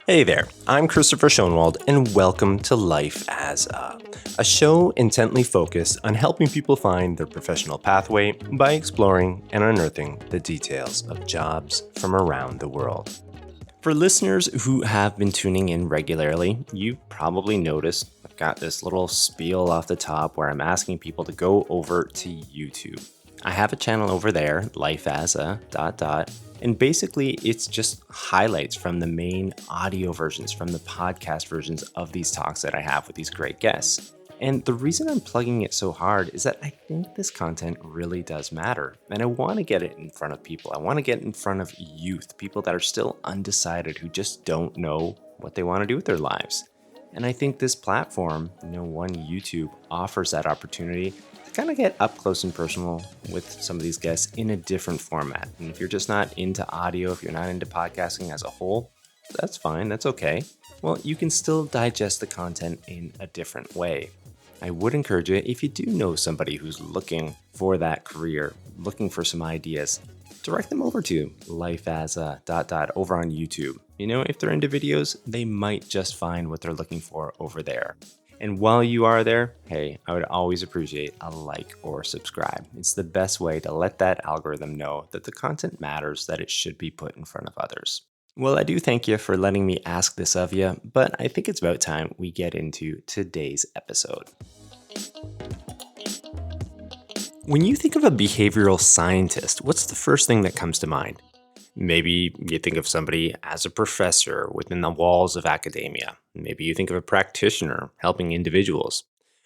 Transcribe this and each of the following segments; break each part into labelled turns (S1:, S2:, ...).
S1: Hey there, I'm Christopher Schoenwald, and welcome to Life as a show intently focused on helping people find their professional pathway by exploring and unearthing the details of jobs from around the world. For listeners who have been tuning in regularly, you've probably noticed I've got this little spiel off the top where I'm asking people to go over to YouTube. I have a channel over there, Life as a ... And basically, it's just highlights from the main audio versions, from the podcast versions of these talks that I have with these great guests. And the reason I'm plugging it so hard is that I think this content really does matter. And I want to get it in front of people. I want to get it in front of youth, people that are still undecided, who just don't know what they want to do with their lives. And I think this platform, YouTube, offers that opportunity to kind of get up close and personal with some of these guests in a different format. And if you're just not into audio, if you're not into podcasting as a whole, that's fine, that's okay. Well, you can still digest the content in a different way. I would encourage you, if you do know somebody who's looking for that career, looking for some ideas, direct them over to Life as a ... over on YouTube. If they're into videos, they might just find what they're looking for over there. And while you are there, hey, I would always appreciate a like or subscribe. It's the best way to let that algorithm know that the content matters, that it should be put in front of others. Well, I do thank you for letting me ask this of you, but I think it's about time we get into today's episode. When you think of a behavioral scientist, what's the first thing that comes to mind? Maybe you think of somebody as a professor within the walls of academia. Maybe you think of a practitioner helping individuals.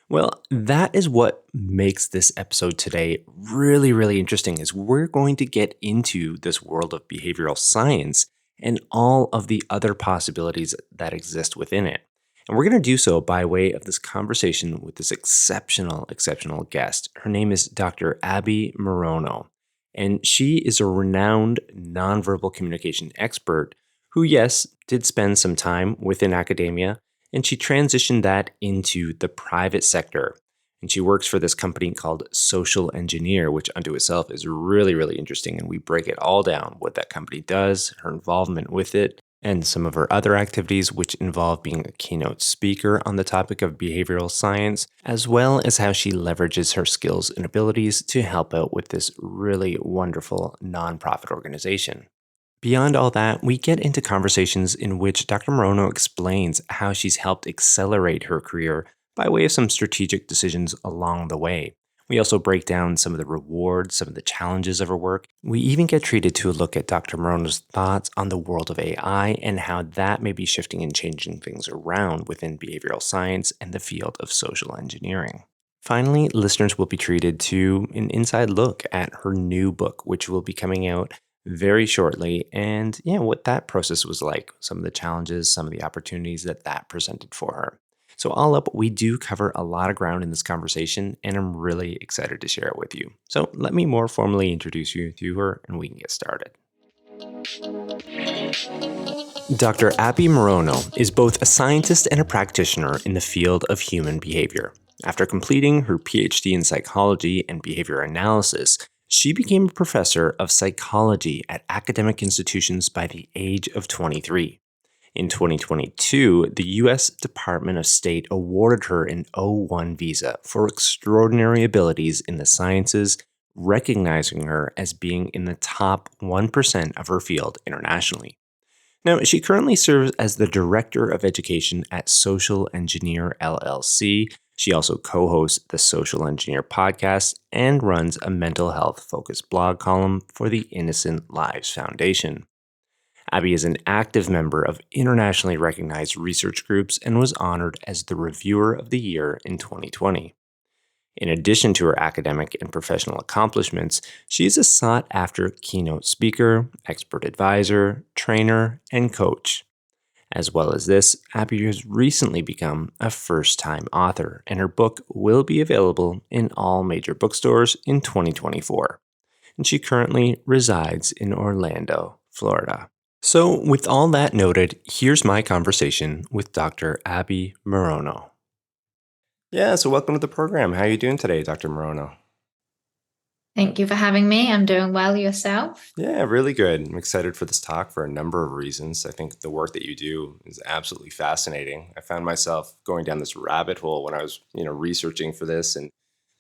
S1: Well, that is what makes this episode today really, really interesting, is we're going to get into this world of behavioral science and all of the other possibilities that exist within it. And we're going to do so by way of this conversation with this exceptional guest. Her name is Dr. Abbie Maroño. And she is a renowned nonverbal communication expert who, yes, did spend some time within academia, and she transitioned that into the private sector. And she works for this company called Social Engineer, which unto itself is really, really interesting. And we break it all down, what that company does, her involvement with it, and some of her other activities, which involve being a keynote speaker on the topic of behavioral science, as well as how she leverages her skills and abilities to help out with this really wonderful nonprofit organization. Beyond all that, we get into conversations in which Dr. Maroño explains how she's helped accelerate her career by way of some strategic decisions along the way. We also break down some of the rewards, some of the challenges of her work. We even get treated to a look at Dr. Maroño's thoughts on the world of AI and how that may be shifting and changing things around within behavioral science and the field of social engineering. Finally, listeners will be treated to an inside look at her new book, which will be coming out very shortly, and what that process was like, some of the challenges, some of the opportunities that presented for her. So all up, we do cover a lot of ground in this conversation, and I'm really excited to share it with you. So let me more formally introduce you to her, and we can get started. Dr. Abbie Maroño is both a scientist and a practitioner in the field of human behavior. After completing her PhD in psychology and behavior analysis, she became a professor of psychology at academic institutions by the age of 23. In 2022, the U.S. Department of State awarded her an O1 visa for extraordinary abilities in the sciences, recognizing her as being in the top 1% of her field internationally. Now, she currently serves as the Director of Education at Social Engineer LLC. She also co-hosts the Social Engineer podcast and runs a mental health-focused blog column for the Innocent Lives Foundation. Abbie is an active member of internationally recognized research groups and was honored as the Reviewer of the Year in 2020. In addition to her academic and professional accomplishments, she is a sought-after keynote speaker, expert advisor, trainer, and coach. As well as this, Abbie has recently become a first-time author, and her book will be available in all major bookstores in 2024. And she currently resides in Orlando, Florida. So with all that noted, here's my conversation with Dr. Abbie Maroño. Yeah, so welcome to the program. How are you doing today, Dr. Maroño?
S2: Thank you for having me. I'm doing well yourself.
S1: Yeah, really good. I'm excited for this talk for a number of reasons. I think the work that you do is absolutely fascinating. I found myself going down this rabbit hole when I was, researching for this and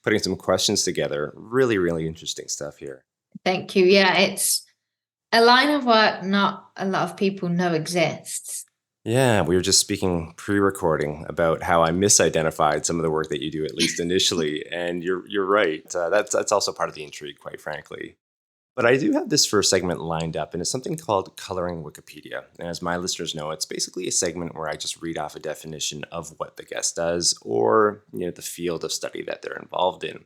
S1: putting some questions together. Really, really interesting stuff here.
S2: Thank you. Yeah, it's a line of work not a lot of people know exists.
S1: Yeah, we were just speaking pre-recording about how I misidentified some of the work that you do, at least initially, and you're right. That's also part of the intrigue, quite frankly. But I do have this first segment lined up, and it's something called Coloring Wikipedia. And as my listeners know, it's basically a segment where I just read off a definition of what the guest does or the field of study that they're involved in.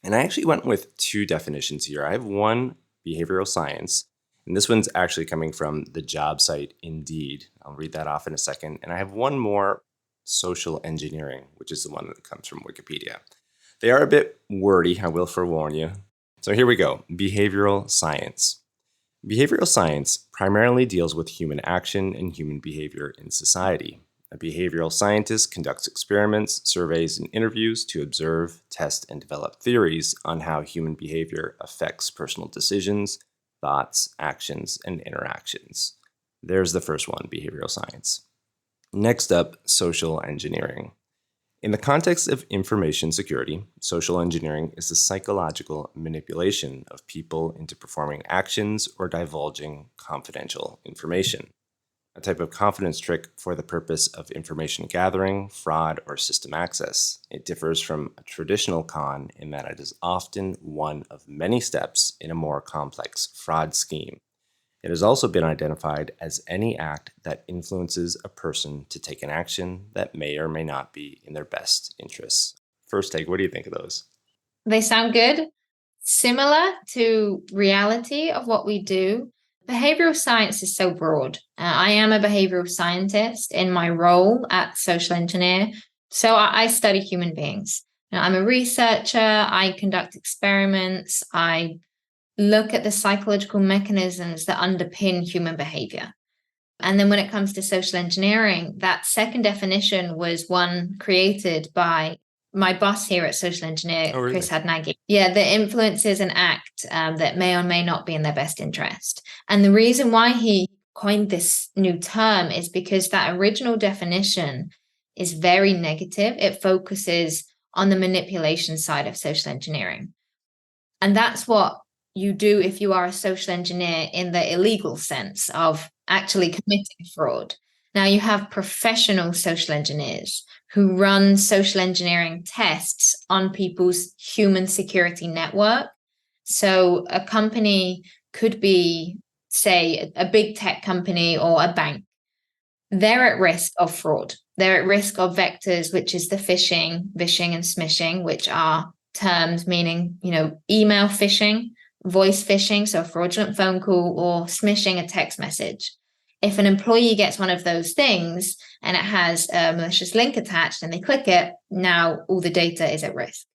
S1: And I actually went with two definitions here. I have one, behavioral science, and this one's actually coming from the job site Indeed. I'll read that off in a second. And I have one more, social engineering, which is the one that comes from Wikipedia. They are a bit wordy, I will forewarn you. So here we go. Behavioral science. Behavioral science primarily deals with human action and human behavior in society. A behavioral scientist conducts experiments, surveys, and interviews to observe, test, and develop theories on how human behavior affects personal decisions, thoughts, actions, and interactions. There's the first one, behavioral science. Next up, social engineering. In the context of information security, social engineering is the psychological manipulation of people into performing actions or divulging confidential information. A type of confidence trick for the purpose of information gathering, fraud, or system access. It differs from a traditional con in that it is often one of many steps in a more complex fraud scheme. It has also been identified as any act that influences a person to take an action that may or may not be in their best interests. First take, what do you think of those?
S2: They sound good, similar to reality of what we do. Behavioral science is so broad. I am a behavioral scientist in my role at social engineer. So I study human beings. I'm a researcher. I conduct experiments. I look at the psychological mechanisms that underpin human behavior. And then when it comes to social engineering, that second definition was one created by my boss here at Social Engineer,
S1: Oh,
S2: Chris
S1: really?
S2: Hadnagi. Yeah, the influences an act that may or may not be in their best interest. And the reason why he coined this new term is because that original definition is very negative. It focuses on the manipulation side of social engineering. And that's what you do if you are a social engineer in the illegal sense of actually committing fraud. Now, you have professional social engineers who run social engineering tests on people's human security network. So, a company could be, say, a big tech company or a bank. They're at risk of fraud. They're at risk of vectors, which is the phishing, vishing, and smishing, which are terms meaning, email phishing, voice phishing, so a fraudulent phone call, or smishing a text message. If an employee gets one of those things and it has a malicious link attached and they click it, now all the data is at risk.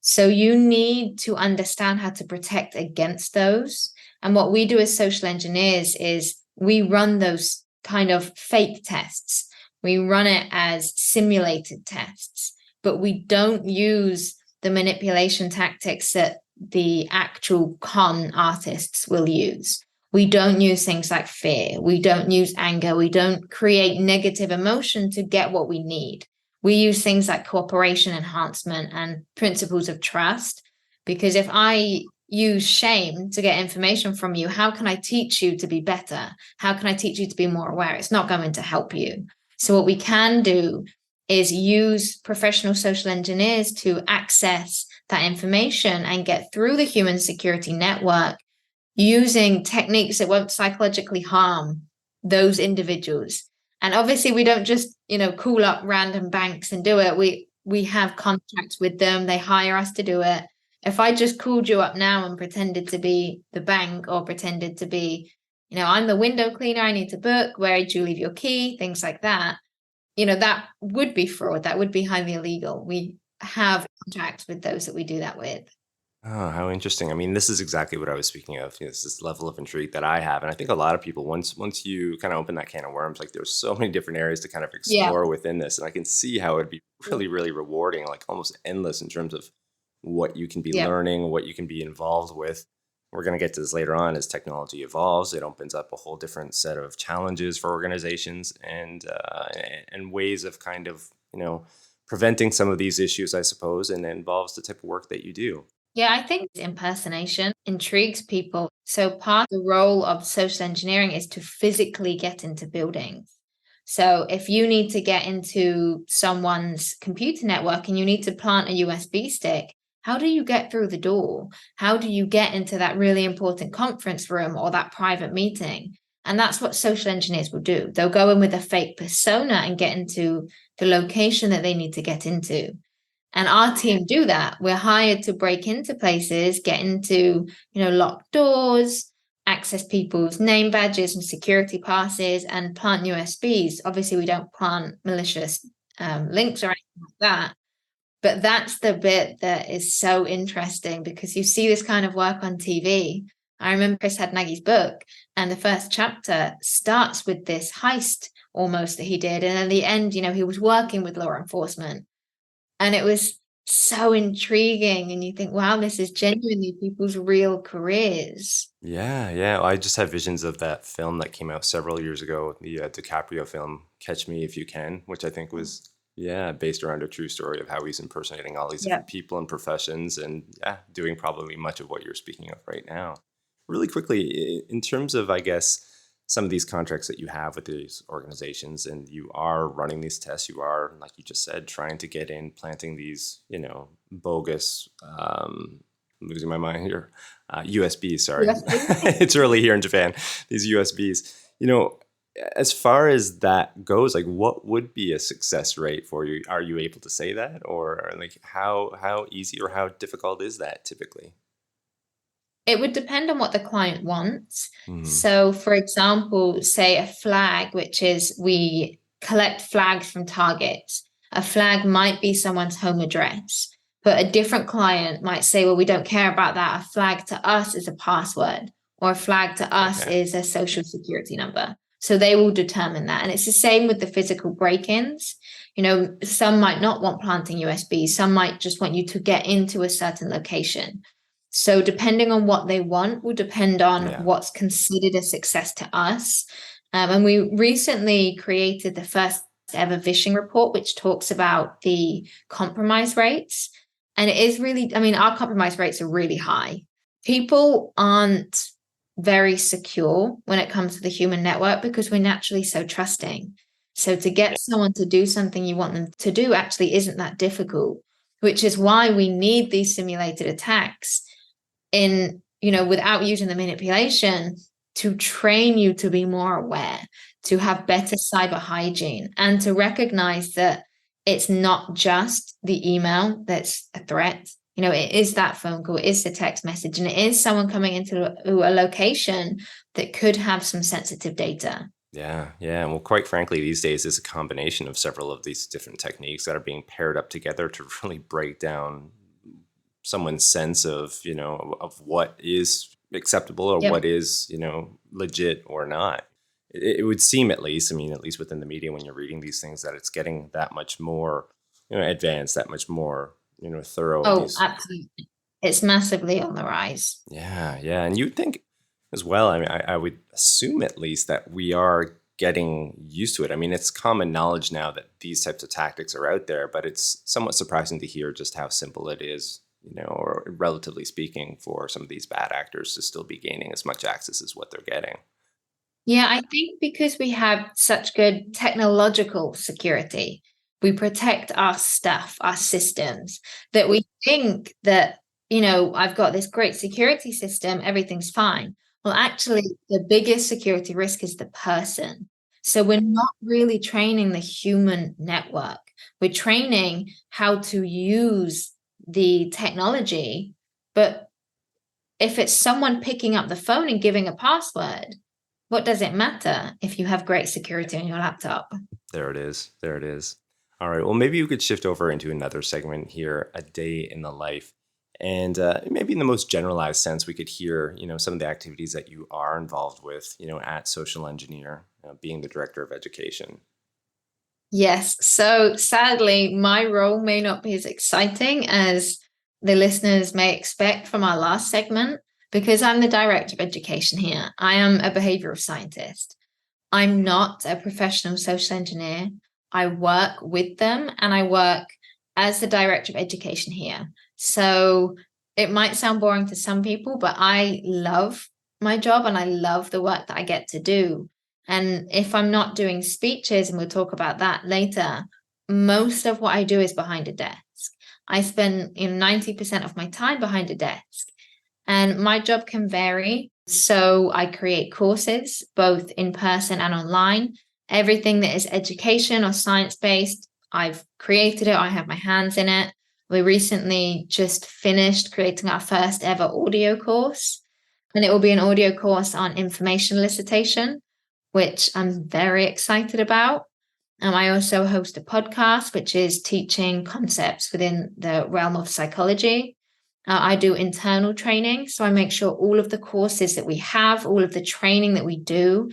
S2: So you need to understand how to protect against those. And what we do as social engineers is we run those kind of fake tests. We run it as simulated tests, but we don't use the manipulation tactics that the actual con artists will use. We don't use things like fear. We don't use anger. We don't create negative emotion to get what we need. We use things like cooperation enhancement and principles of trust. Because if I use shame to get information from you, how can I teach you to be better? How can I teach you to be more aware? It's not going to help you. So what we can do is use professional social engineers to access that information and get through the human security network using techniques that won't psychologically harm those individuals. And obviously we don't just, call up random banks and do it. We have contracts with them. They hire us to do it. If I just called you up now and pretended to be the bank or pretended to be, I'm the window cleaner, I need to book, where did you leave your key, things like that, that would be fraud. That would be highly illegal. We have contracts with those that we do that with.
S1: Oh, how interesting. I mean, this is exactly what I was speaking of. It's this level of intrigue that I have. And I think a lot of people, once you kind of open that can of worms, like there's so many different areas to kind of
S2: Yeah.
S1: explore within this. And I can see how it'd be really, really rewarding, like almost endless in terms of what you can be
S2: Yeah.
S1: learning, what you can be involved with. We're going to get to this later on. As technology evolves, it opens up a whole different set of challenges for organizations and ways of kind of, preventing some of these issues, I suppose, and it involves the type of work that you do.
S2: Yeah, I think impersonation intrigues people. So part of the role of social engineering is to physically get into buildings. So if you need to get into someone's computer network and you need to plant a USB stick, how do you get through the door? How do you get into that really important conference room or that private meeting? And that's what social engineers will do. They'll go in with a fake persona and get into the location that they need to get into. And our team do that. We're hired to break into places, get into, locked doors, access people's name badges and security passes, and plant USBs. Obviously, we don't plant malicious links or anything like that. But that's the bit that is so interesting because you see this kind of work on TV. I remember Chris had Nagy's book, and the first chapter starts with this heist almost that he did. And at the end, he was working with law enforcement. And it was so intriguing. And you think, wow, this is genuinely people's real careers.
S1: Yeah, yeah. I just have visions of that film that came out several years ago, the DiCaprio film "Catch Me If You Can," which I think was, yeah, based around a true story of how he's impersonating all these
S2: Yeah.
S1: different people and professions, and yeah, doing probably much of what you're speaking of right now. Really quickly, in terms of, I guess, some of these contracts that you have with these organizations, and you are running these tests, you are, like you just said, trying to get in, planting these, bogus. I'm losing my mind here. USBs, sorry.
S2: USB.
S1: It's early here in Japan. These USBs. As far as that goes, like, what would be a success rate for you? Are you able to say that, or like how easy or how difficult is that typically?
S2: It would depend on what the client wants.
S1: Hmm.
S2: So, for example, say a flag, which is we collect flags from targets. A flag might be someone's home address, but a different client might say, well, we don't care about that. A flag to us is a password, or a flag to us
S1: Okay.
S2: is a social security number. So they will determine that. And it's the same with the physical break ins. Some might not want planting USB, some might just want you to get into a certain location. So depending on what they want will depend on
S1: Yeah.
S2: what's considered a success to us. And we recently created the first ever phishing report, which talks about the compromise rates. And it is really, our compromise rates are really high. People aren't very secure when it comes to the human network because we're naturally so trusting. So to get someone to do something you want them to do actually isn't that difficult, which is why we need these simulated attacks without using the manipulation to train you to be more aware, to have better cyber hygiene, and to recognize that it's not just the email that's a threat. It is that phone call, it is the text message, and it is someone coming into a location that could have some sensitive data.
S1: Yeah, yeah. Well, quite frankly, these days it's a combination of several of these different techniques that are being paired up together to really break down someone's sense of, of what is acceptable or
S2: Yep.
S1: what is, legit or not. It would seem, at least, I mean, at least within the media, when you're reading these things, that it's getting that much more, advanced, that much more, thorough.
S2: Oh,
S1: These,
S2: absolutely. It's massively on the rise.
S1: yeah, yeah. And you'd think as well, I mean, I would assume at least that we are getting used to it. I mean, it's common knowledge now that these types of tactics are out there, but it's somewhat surprising to hear just how simple it is, or relatively speaking, for some of these bad actors to still be gaining as much access as what they're getting.
S2: Yeah, I think because we have such good technological security, we protect our stuff, our systems, that we think that, I've got this great security system, everything's fine. Well, actually, the biggest security risk is the person. So we're not really training the human network. We're training how to use the technology. But if it's someone picking up the phone and giving a password, what does it matter if you have great security on your laptop?
S1: There it is. There it is. All right. Well, maybe you could shift over into another segment here, a day in the life. And maybe in the most generalized sense, we could hear, some of the activities that you are involved with, at Social Engineer, being the director of education.
S2: Yes. So sadly, my role may not be as exciting as the listeners may expect from our last segment, because I'm the director of education here, I am a behavioral scientist. I'm not a professional social engineer. I work with them and I work as the director of education here. So it might sound boring to some people, but I love my job and I love the work that I get to do. And if I'm not doing speeches, and we'll talk about that later, most of what I do is behind a desk. I spend 90% of my time behind a desk. And my job can vary. So I create courses, both in person and online. Everything that is education or science-based, I've created it. I have my hands in it. We recently just finished creating our first ever audio course. And it will be an audio course on information elicitation, which I'm very excited about. I also host a podcast, which is teaching concepts within the realm of psychology. I do internal training. So I make sure all of the courses that we have, all of the training that we do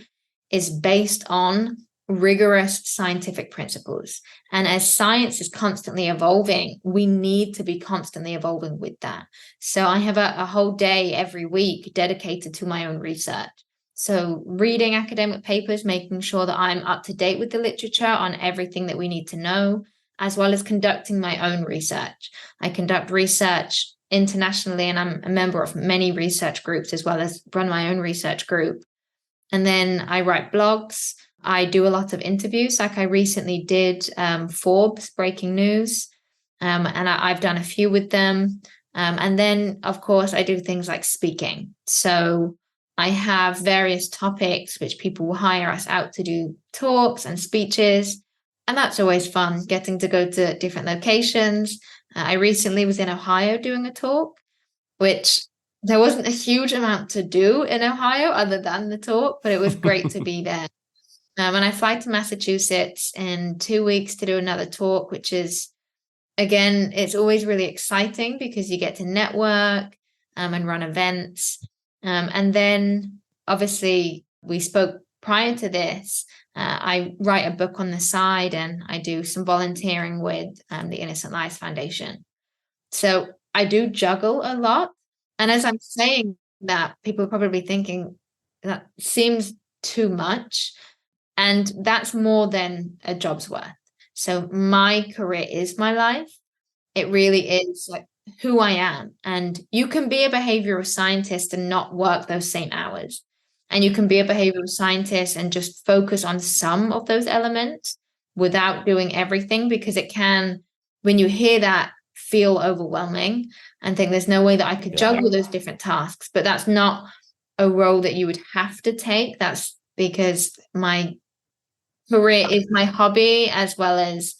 S2: is based on rigorous scientific principles. And as science is constantly evolving, we need to be constantly evolving with that. So I have a whole day every week dedicated to my own research. So reading academic papers, making sure that I'm up to date with the literature on everything that we need to know, as well as conducting my own research. I conduct research internationally, and I'm a member of many research groups, as well as run my own research group. And then I write blogs. I do a lot of interviews, like I recently did Forbes Breaking News, and I've done a few with them. And then, of course, I do things like speaking. So I have various topics which people will hire us out to do talks and speeches. And that's always fun, getting to go to different locations. I recently was in Ohio doing a talk, which there wasn't a huge amount to do in Ohio other than the talk, but it was great to be there. And I fly to Massachusetts in 2 weeks to do another talk, which is, again, it's always really exciting because you get to network and run events. And then, obviously, we spoke prior to this. I write a book on the side and I do some volunteering with the Innocent Lives Foundation. So I do juggle a lot. And as I'm saying that, people are probably thinking that seems too much. And that's more than a job's worth. So my career is my life. It really is like who I am. And you can be a behavioral scientist and not work those same hours. And you can be a behavioral scientist and just focus on some of those elements without doing everything, because it can, when you hear that, feel overwhelming and think there's no way that I could juggle those different tasks. But that's not a role that you would have to take. That's because my career is my hobby as well as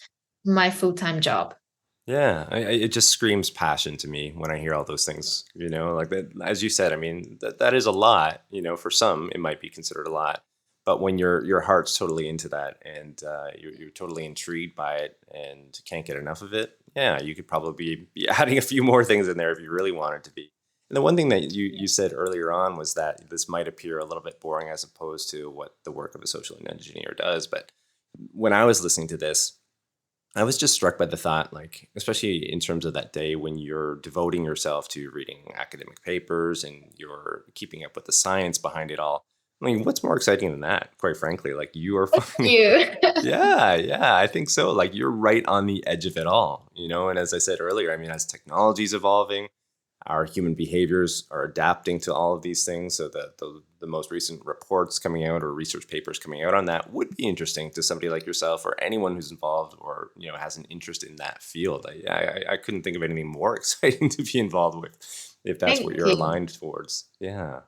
S2: my full-time job.
S1: Yeah, it just screams passion to me when I hear all those things, like that, as you said, I mean, that is a lot, for some, it might be considered a lot, but when your heart's totally into that and you're totally intrigued by it and can't get enough of it, yeah, you could probably be adding a few more things in there if you really wanted to be. And the one thing that you said earlier on was that this might appear a little bit boring as opposed to what the work of a social engineer does, but when I was listening to this, I was just struck by the thought, like, especially in terms of that day when you're devoting yourself to reading academic papers and you're keeping up with the science behind it all. I mean, what's more exciting than that, quite frankly? Like, you are finding,
S2: You.
S1: yeah, I think so. Like, you're right on the edge of it all, and as I said earlier, I mean, as technology's evolving, our human behaviors are adapting to all of these things. So the most recent reports coming out or research papers coming out on that would be interesting to somebody like yourself or anyone who's involved or has an interest in that field. I couldn't think of anything more exciting to be involved with if that's
S2: Thank
S1: what you're
S2: you.
S1: aligned towards. Yeah.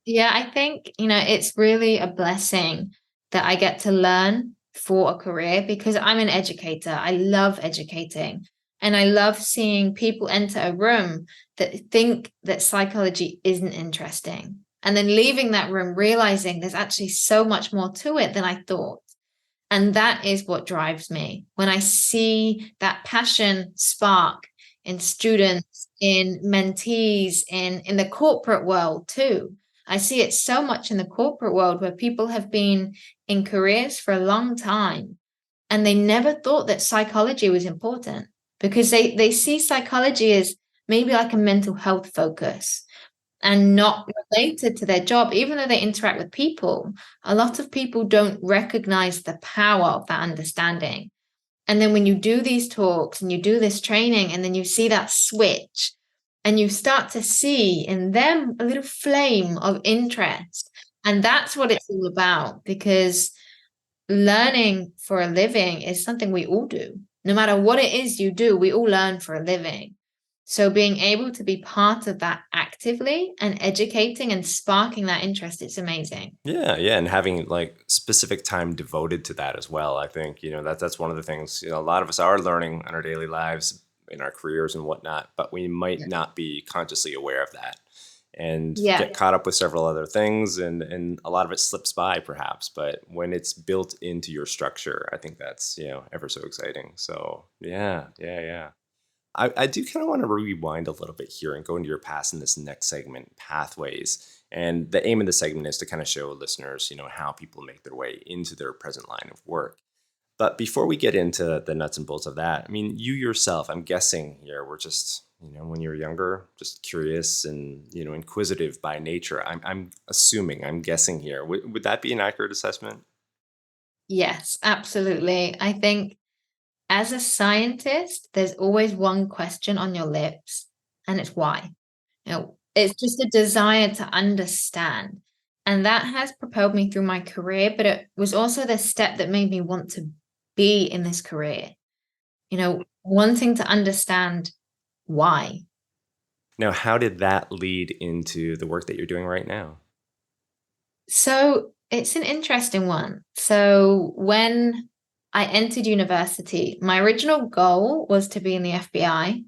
S2: Yeah, I think, it's really a blessing that I get to learn for a career, because I'm an educator. I love educating. And I love seeing people enter a room that think that psychology isn't interesting. And then leaving that room realizing there's actually so much more to it than I thought. And that is what drives me. When I see that passion spark in students, in mentees, in the corporate world too. I see it so much in the corporate world where people have been in careers for a long time and they never thought that psychology was important, because they see psychology as maybe like a mental health focus and not related to their job, even though they interact with people. A lot of people don't recognize the power of that understanding. And then when you do these talks and you do this training, and then you see that switch, and you start to see in them a little flame of interest. And that's what it's all about, because learning for a living is something we all do. No matter what it is you do, we all learn for a living. So being able to be part of that actively and educating and sparking that interest, it's amazing.
S1: Yeah, yeah, and having like specific time devoted to that as well. I think, that's one of the things, a lot of us are learning in our daily lives, in our careers and whatnot, but we might
S2: Yeah.
S1: not be consciously aware of that and
S2: Yeah.
S1: get caught up with several other things, and a lot of it slips by perhaps. But when it's built into your structure, I think that's, ever so exciting. So yeah, yeah, yeah. I do kind of want to rewind a little bit here and go into your past in this next segment, pathways. And the aim of the segment is to kind of show listeners, how people make their way into their present line of work. But before we get into the nuts and bolts of that, I mean, you yourself, I'm guessing here, were just, when you were younger, just curious and, inquisitive by nature. I'm assuming, I'm guessing here. Would that be an accurate assessment?
S2: Yes, absolutely. I think as a scientist, there's always one question on your lips, and it's why. It's just a desire to understand. And that has propelled me through my career, but it was also the step that made me want to be in this career, wanting to understand why.
S1: Now, how did that lead into the work that you're doing right now?
S2: So it's an interesting one. So when I entered university, my original goal was to be in the FBI.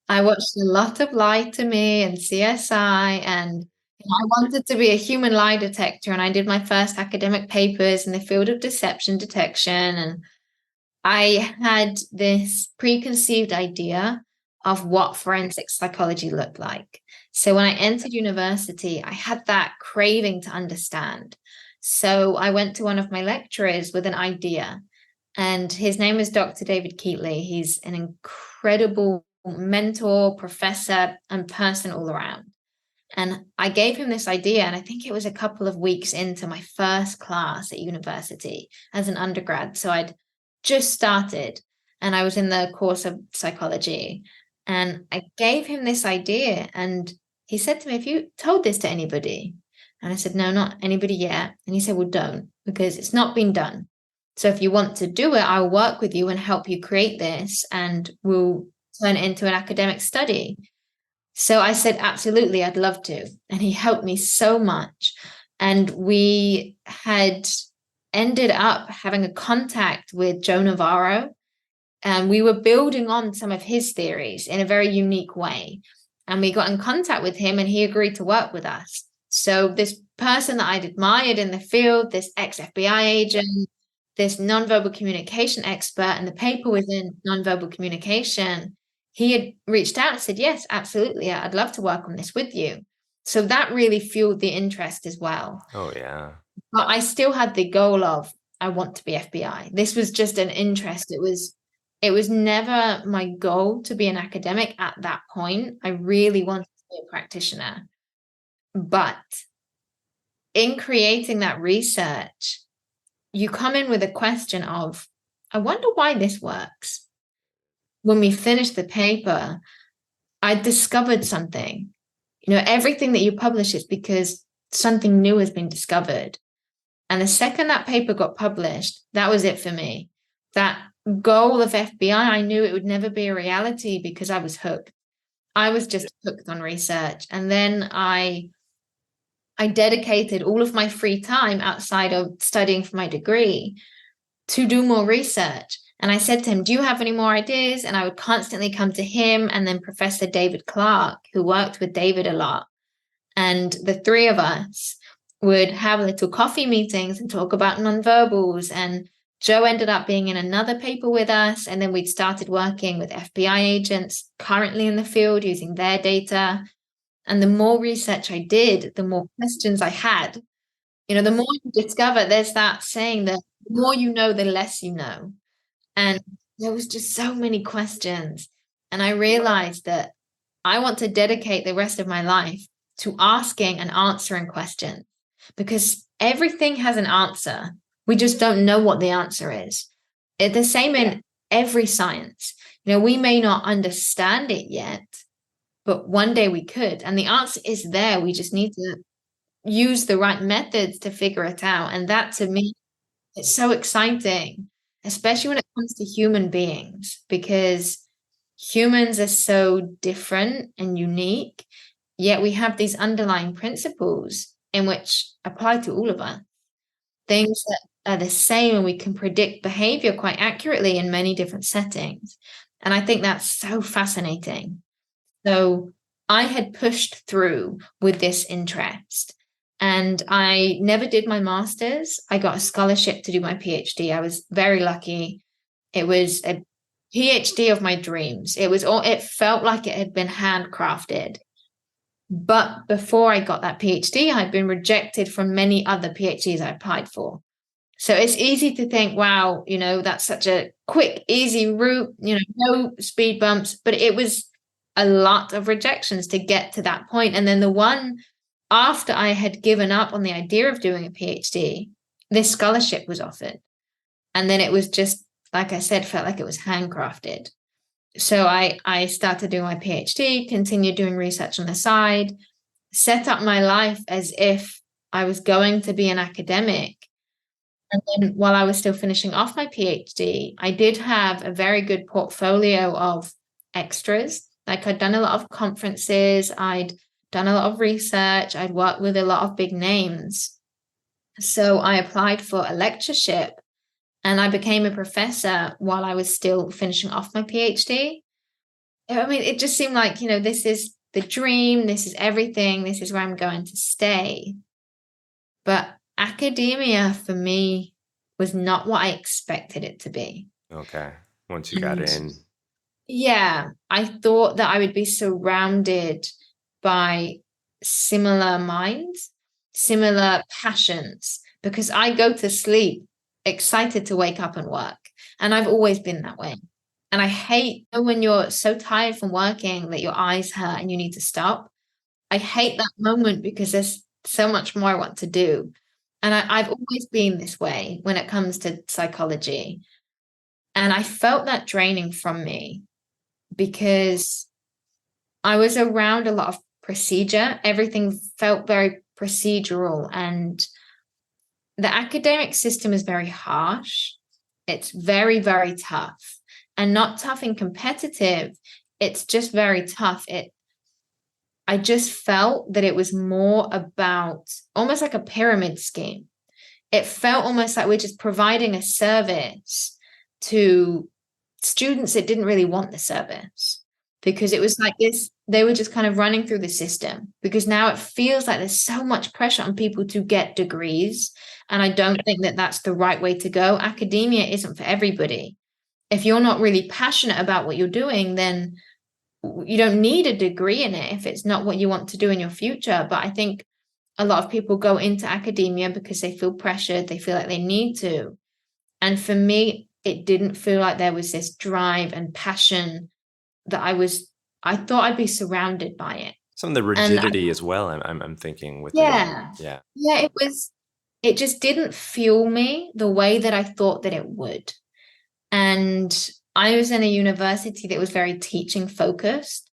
S2: I watched a lot of Lie to Me and CSI, and I wanted to be a human lie detector. And I did my first academic papers in the field of deception detection. And I had this preconceived idea of what forensic psychology looked like. So when I entered university, I had that craving to understand. So I went to one of my lecturers with an idea, and his name is Dr. David Keatley. He's an incredible mentor, professor, and person all around. And I gave him this idea, and I think it was a couple of weeks into my first class at university as an undergrad. So I'd just started, and I was in the course of psychology. And I gave him this idea, and he said to me, "Have you told this to anybody?" And I said, "No, not anybody yet." And he said, "Well, don't, because it's not been done. So if you want to do it, I'll work with you and help you create this, and we'll turn it into an academic study." So I said, "Absolutely, I'd love to." And he helped me so much. And we had ended up having a contact with Joe Navarro, and we were building on some of his theories in a very unique way. And we got in contact with him, and he agreed to work with us. So this person that I'd admired in the field, this ex-FBI agent, this nonverbal communication expert, and the paper was in nonverbal communication, he had reached out and said, "Yes, absolutely, I'd love to work on this with you." So that really fueled the interest as well.
S1: Oh, yeah.
S2: But I still had the goal of, I want to be FBI. This was just an interest. It was never my goal to be an academic at that point. I really wanted to be a practitioner. But in creating that research, you come in with a question of, I wonder why this works. When we finished the paper, I discovered something. Everything that you publish is because something new has been discovered. And the second that paper got published, that was it for me. That goal of FBI, I knew it would never be a reality because I was hooked. I was just hooked on research. And then I dedicated all of my free time outside of studying for my degree to do more research. And I said to him, "Do you have any more ideas?" And I would constantly come to him and then Professor David Clark, who worked with David a lot. And the three of us would have little coffee meetings and talk about nonverbals. And Joe ended up being in another paper with us. And then we'd started working with FBI agents currently in the field using their data. And the more research I did, the more questions I had. The more you discover, there's that saying that the more you know, the less you know. And there was just so many questions. And I realized that I want to dedicate the rest of my life to asking and answering questions, because everything has an answer. We just don't know what the answer is. It's the same in every science. We may not understand it yet, but one day we could. And the answer is there. We just need to use the right methods to figure it out. And that, to me, it's so exciting, especially when it comes to human beings, because humans are so different and unique, yet we have these underlying principles in which apply to all of us. Things that are the same, and we can predict behavior quite accurately in many different settings. And I think that's so fascinating. So I had pushed through with this interest, and I never did my master's. I got a scholarship to do my PhD. I was very lucky. It was a PhD of my dreams. It felt like it had been handcrafted. But before I got that PhD, I'd been rejected from many other PhDs I applied for. So it's easy to think, wow, that's such a quick, easy route, no speed bumps. But it was a lot of rejections to get to that point. And then the one after I had given up on the idea of doing a PhD, this scholarship was offered. And then it was just, like I said, felt like it was handcrafted. So I started doing my PhD, continued doing research on the side, set up my life as if I was going to be an academic. And then while I was still finishing off my PhD, I did have a very good portfolio of extras. Like, I'd done a lot of conferences, I'd done a lot of research, I'd worked with a lot of big names. So I applied for a lectureship, and I became a professor while I was still finishing off my PhD. I mean, it just seemed like, this is the dream, this is everything, this is where I'm going to stay. But academia for me was not what I expected it to be.
S1: Okay. Once you got in.
S2: Yeah, I thought that I would be surrounded by similar minds, similar passions, because I go to sleep excited to wake up and work. And I've always been that way. And I hate when you're so tired from working that your eyes hurt and you need to stop. I hate that moment because there's so much more I want to do. And I've always been this way when it comes to psychology. And I felt that draining from me because I was around a lot of procedure. Everything felt very procedural, and the academic system is very harsh. It's very, very tough, and not tough and competitive. It's just very tough. I just felt that it was more about almost like a pyramid scheme. It felt almost like we're just providing a service to students that didn't really want the service, because it was like this, they were just kind of running through the system, because now it feels like there's so much pressure on people to get degrees. And I don't think that that's the right way to go. Academia isn't for everybody. If you're not really passionate about what you're doing, then you don't need a degree in it if it's not what you want to do in your future. But I think a lot of people go into academia because they feel pressured, they feel like they need to. And for me, it didn't feel like there was this drive and passion that I thought I'd be surrounded by it.
S1: Some of the rigidity as well, I'm thinking with
S2: yeah.
S1: it. Yeah.
S2: Yeah, it just didn't fuel me the way that I thought that it would. And I was in a university that was very teaching focused.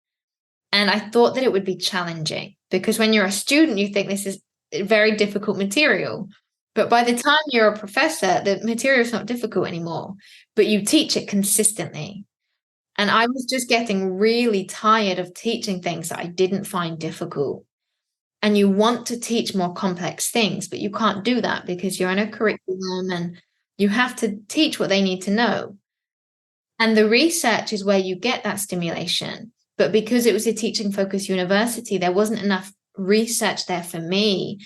S2: And I thought that it would be challenging, because when you're a student, you think this is very difficult material. But by the time you're a professor, the material is not difficult anymore, but you teach it consistently. And I was just getting really tired of teaching things that I didn't find difficult. And you want to teach more complex things, but you can't do that because you're in a curriculum and you have to teach what they need to know. And the research is where you get that stimulation. But because it was a teaching focused university, there wasn't enough research there for me.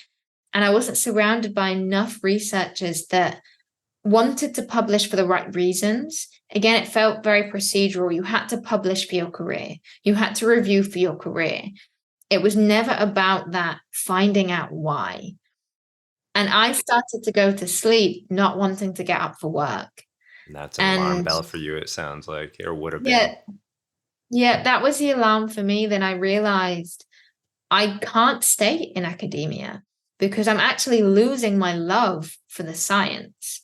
S2: And I wasn't surrounded by enough researchers that wanted to publish for the right reasons. Again, it felt very procedural. You had to publish for your career. You had to review for your career. It was never about that finding out why. And I started to go to sleep not wanting to get up for work.
S1: And that's an alarm bell for you, it sounds like, or would have been.
S2: Yeah, Yeah, that was the alarm for me. Then I realized I can't stay in academia because I'm actually losing my love for the science.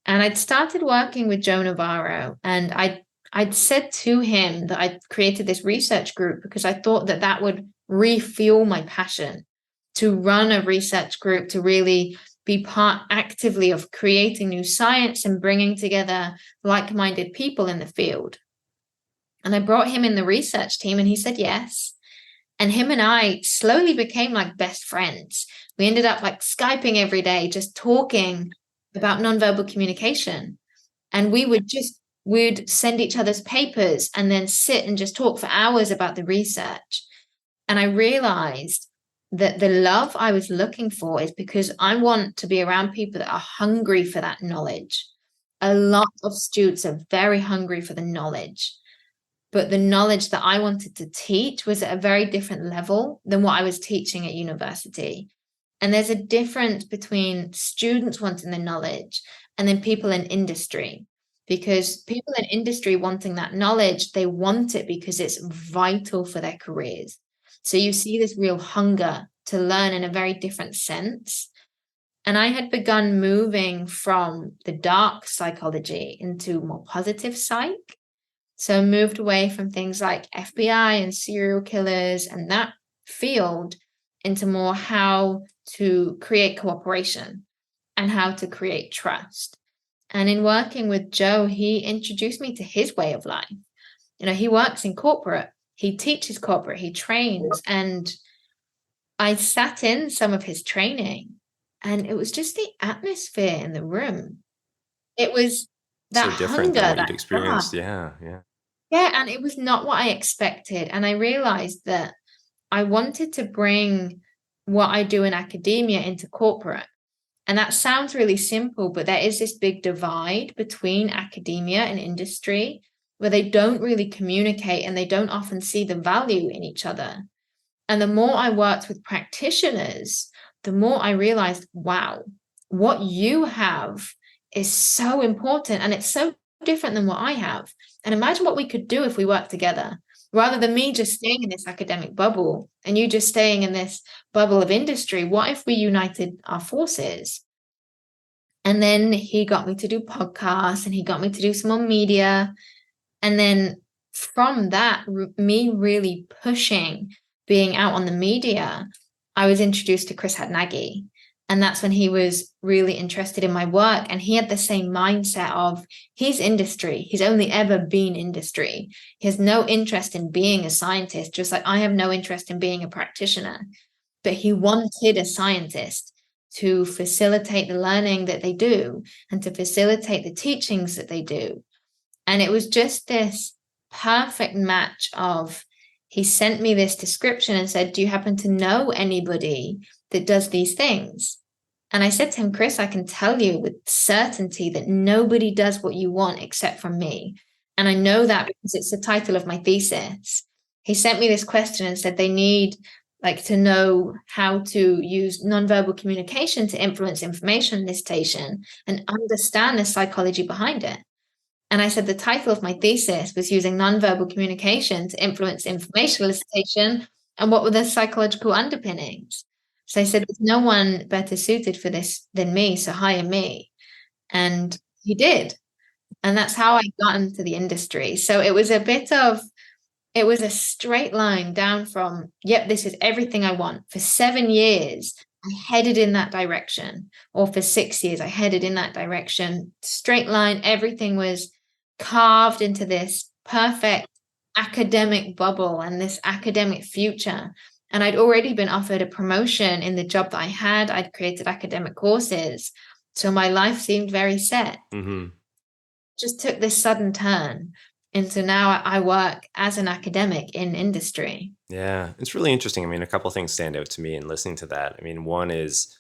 S2: And I'd started working with Joe Navarro, and I'd said to him that I'd created this research group because I thought that that would refuel my passion to run a research group, to really be part actively of creating new science and bringing together like-minded people in the field. And I brought him in the research team, and he said yes. And him and I slowly became like best friends. We ended up like Skyping every day, just talking about nonverbal communication. And we'd send each other's papers and then sit and just talk for hours about the research. And I realized that the love I was looking for is because I want to be around people that are hungry for that knowledge. A lot of students are very hungry for the knowledge, but the knowledge that I wanted to teach was at a very different level than what I was teaching at university. And there's a difference between students wanting the knowledge and then people in industry. Because people in industry wanting that knowledge, they want it because it's vital for their careers. So you see this real hunger to learn in a very different sense. And I had begun moving from the dark psychology into more positive psych. So I moved away from things like FBI and serial killers and that field into more how to create cooperation and how to create trust. And in working with Joe, he introduced me to his way of life. He works in corporate, he teaches corporate, he trains, and I sat in some of his training, and it was just the atmosphere in the room. It was that
S1: So different
S2: hunger,
S1: than what
S2: that
S1: you'd
S2: drive.
S1: experienced. Yeah, yeah.
S2: Yeah, and it was not what I expected. And I realized that I wanted to bring what I do in academia into corporate. And that sounds really simple, but there is this big divide between academia and industry where they don't really communicate and they don't often see the value in each other. And the more I worked with practitioners, the more I realized, wow, what you have is so important and it's so different than what I have. And imagine what we could do if we worked together rather than me just staying in this academic bubble and you just staying in this bubble of industry. What if we united our forces? And then he got me to do podcasts and he got me to do some more media. And then from that, me really pushing being out on the media, I was introduced to Chris Hadnagy. And that's when he was really interested in my work. And he had the same mindset of he's industry. He's only ever been industry. He has no interest in being a scientist, just like I have no interest in being a practitioner. But he wanted a scientist to facilitate the learning that they do and to facilitate the teachings that they do. And it was just this perfect match of he sent me this description and said, do you happen to know anybody that does these things? And I said to him, Chris, I can tell you with certainty that nobody does what you want except from me. And I know that because it's the title of my thesis. He sent me this question and said they need like to know how to use nonverbal communication to influence information elicitation and understand the psychology behind it. And I said the title of my thesis was using nonverbal communication to influence information elicitation and what were the psychological underpinnings. So I said, there's no one better suited for this than me, so hire me. And he did. And that's how I got into the industry. So it was a straight line down from, yep, this is everything I want. For 7 years, I headed in that direction. Or for 6 years, I headed in that direction. Straight line, everything was carved into this perfect academic bubble and this academic future. And I'd already been offered a promotion in the job that I had. I'd created academic courses. So my life seemed very set.
S1: Hmm.
S2: Just took this sudden turn into now I work as an academic in industry.
S1: Yeah, it's really interesting. I mean, a couple things stand out to me in listening to that. I mean, one is,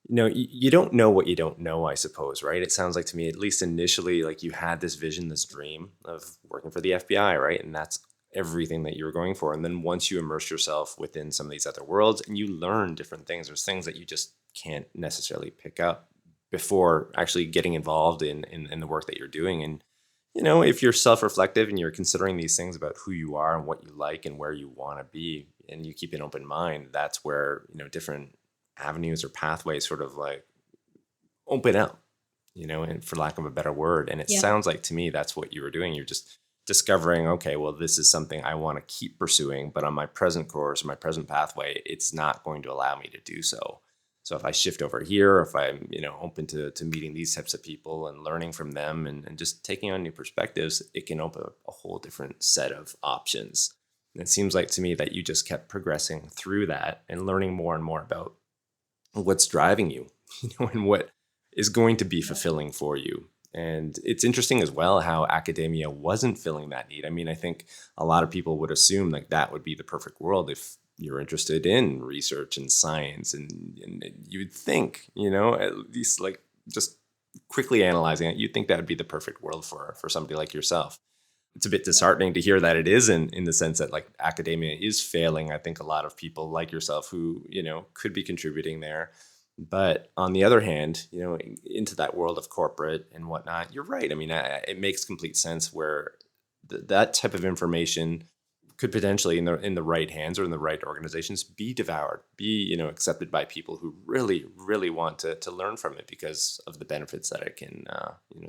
S1: you don't know what you don't know, I suppose, right? It sounds like to me, at least initially, like you had this vision, this dream of working for the FBI, right? And that's everything that you were going for. And then once you immerse yourself within some of these other worlds and you learn different things, there's things that you just can't necessarily pick up before actually getting involved in the work that you're doing. And if you're self-reflective and you're considering these things about who you are and what you like and where you want to be, and you keep an open mind, that's where, different avenues or pathways sort of like open up, and for lack of a better word. And it
S2: Yeah.
S1: sounds like to me that's what you were doing. You're just discovering, okay, well, this is something I want to keep pursuing, but on my present course, my present pathway, it's not going to allow me to do so. So if I shift over here, if I'm, open to meeting these types of people and learning from them and just taking on new perspectives, it can open up a whole different set of options. And it seems like to me that you just kept progressing through that and learning more and more about what's driving you, and what is going to be fulfilling for you. And it's interesting as well how academia wasn't filling that need. I mean, I think a lot of people would assume like that would be the perfect world if you're interested in research and science, and you would think, at least like just quickly analyzing it, you'd think that would be the perfect world for somebody like yourself. It's a bit disheartening to hear that it isn't, in the sense that like academia is failing. I think a lot of people like yourself who, could be contributing there. But on the other hand, into that world of corporate and whatnot, you're right. I mean, it makes complete sense where that type of information could potentially, in the right hands or in the right organizations, be devoured, be accepted by people who really, really want to learn from it because of the benefits that it can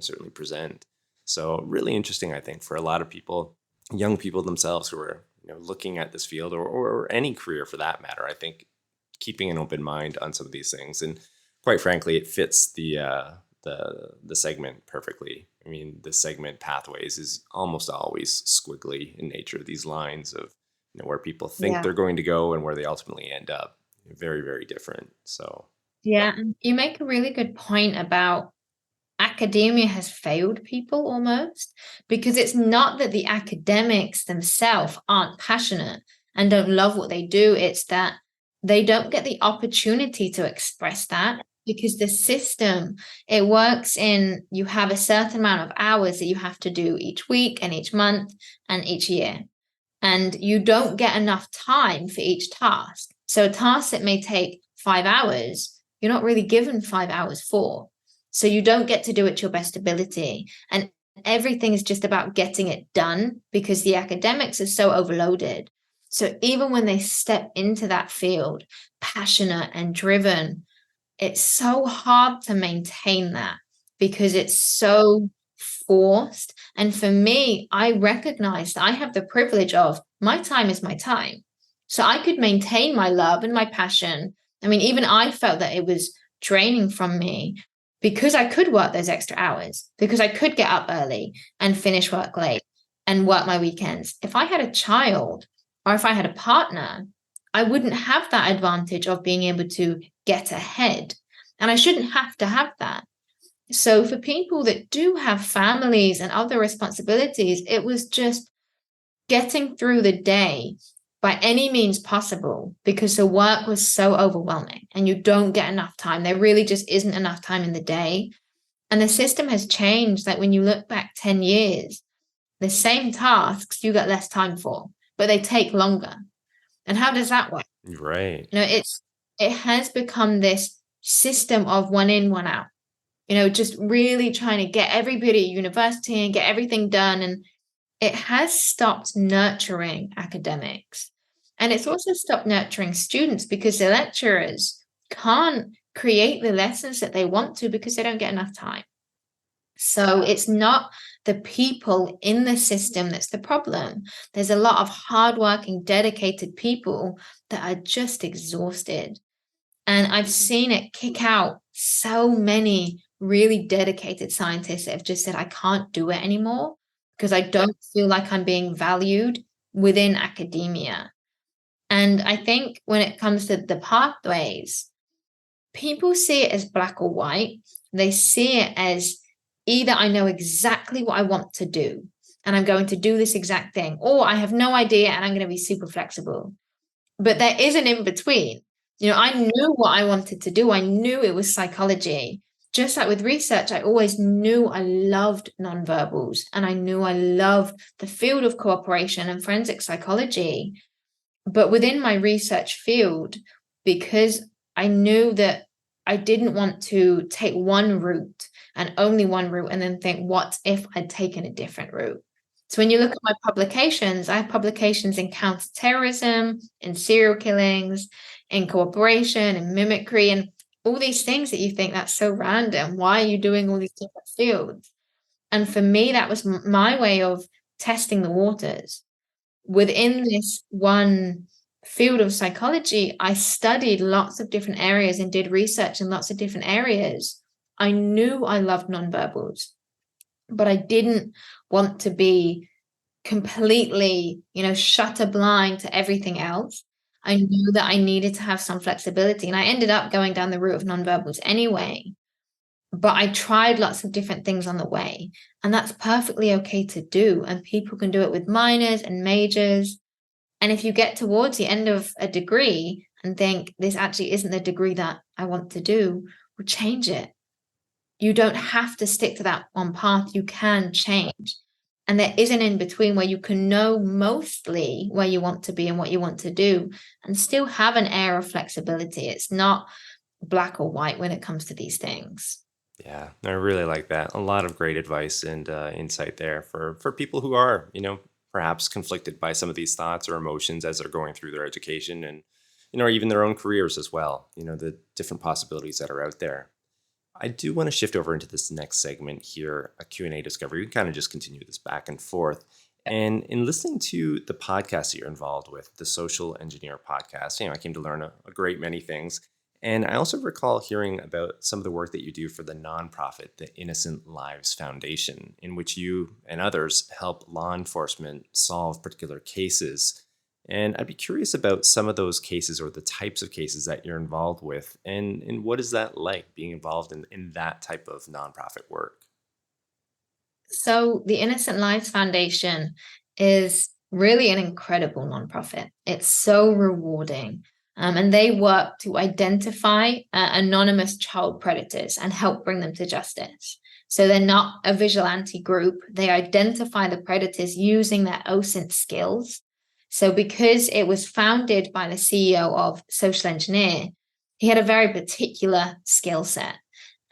S1: certainly present. So really interesting, I think, for a lot of people, young people themselves who are looking at this field, or any career for that matter. I think keeping an open mind on some of these things, and quite frankly, it fits the segment perfectly. I mean, the segment pathways is almost always squiggly in nature. These lines of where people think
S2: Yeah.
S1: they're going to go and where they ultimately end up, very, very different. So
S2: Yeah. And you make a really good point about academia has failed people almost, because it's not that the academics themselves aren't passionate and don't love what they do. It's that they don't get the opportunity to express that, because the system, it works in, you have a certain amount of hours that you have to do each week and each month and each year. And you don't get enough time for each task. So a task that may take 5 hours, you're not really given 5 hours for. So you don't get to do it to your best ability. And everything is just about getting it done because the academics are so overloaded. So even when they step into that field, passionate and driven, it's so hard to maintain that because it's so forced. And for me, I recognize that I have the privilege of my time is my time. So I could maintain my love and my passion. I mean, even I felt that it was draining from me because I could work those extra hours, because I could get up early and finish work late and work my weekends. If I had a child or if I had a partner, I wouldn't have that advantage of being able to get ahead. And I shouldn't have to have that. So for people that do have families and other responsibilities, it was just getting through the day by any means possible, because the work was so overwhelming and you don't get enough time. There really just isn't enough time in the day. And the system has changed. Like when you look back 10 years, the same tasks you get less time for, but they take longer. And how does that work?
S1: right.
S2: It has become this system of one in, one out. Just really trying to get everybody at university and get everything done. And it has stopped nurturing academics. And it's also stopped nurturing students because the lecturers can't create the lessons that they want to because they don't get enough time. So it's not the people in the system that's the problem. There's a lot of hardworking, dedicated people that are just exhausted. And I've seen it kick out so many really dedicated scientists that have just said, I can't do it anymore because I don't feel like I'm being valued within academia. And I think when it comes to the pathways, people see it as black or white. They see it as either I know exactly what I want to do and I'm going to do this exact thing, or I have no idea and I'm going to be super flexible. But there is an in between. I knew what I wanted to do. I knew it was psychology. Just like with research, I always knew I loved nonverbals and I knew I loved the field of cooperation and forensic psychology. But within my research field, because I knew that I didn't want to take one route and only one route and then think, what if I'd taken a different route? So when you look at my publications, I have publications in counterterrorism, in serial killings, in cooperation, in mimicry, and all these things that you think that's so random. Why are you doing all these different fields? And for me, that was my way of testing the waters. Within this one field of psychology, I studied lots of different areas and did research in lots of different areas. I knew I loved nonverbals, but I didn't want to be completely, shutter blind to everything else. I knew that I needed to have some flexibility, and I ended up going down the route of nonverbals anyway. But I tried lots of different things on the way, and that's perfectly okay to do. And people can do it with minors and majors. And if you get towards the end of a degree and think this actually isn't the degree that I want to do, well, change it. You don't have to stick to that one path. You can change. And there is an in between where you can know mostly where you want to be and what you want to do and still have an air of flexibility. It's not black or white when it comes to these things.
S1: Yeah, I really like that. A lot of great advice and insight there for people who are, perhaps conflicted by some of these thoughts or emotions as they're going through their education and, or even their own careers as well. The different possibilities that are out there. I do want to shift over into this next segment here, a Q&A discovery. We can kind of just continue this back and forth. And in listening to the podcast that you're involved with, the Social Engineer podcast, I came to learn a great many things. And I also recall hearing about some of the work that you do for the nonprofit, the Innocent Lives Foundation, in which you and others help law enforcement solve particular cases. And I'd be curious about some of those cases or the types of cases that you're involved with. And what is that like, being involved in that type of nonprofit work?
S2: So the Innocent Lives Foundation is really an incredible nonprofit. It's so rewarding. And they work to identify anonymous child predators and help bring them to justice. So they're not a vigilante group. They identify the predators using their OSINT skills. So because it was founded by the CEO of Social Engineer, he had a very particular skill set.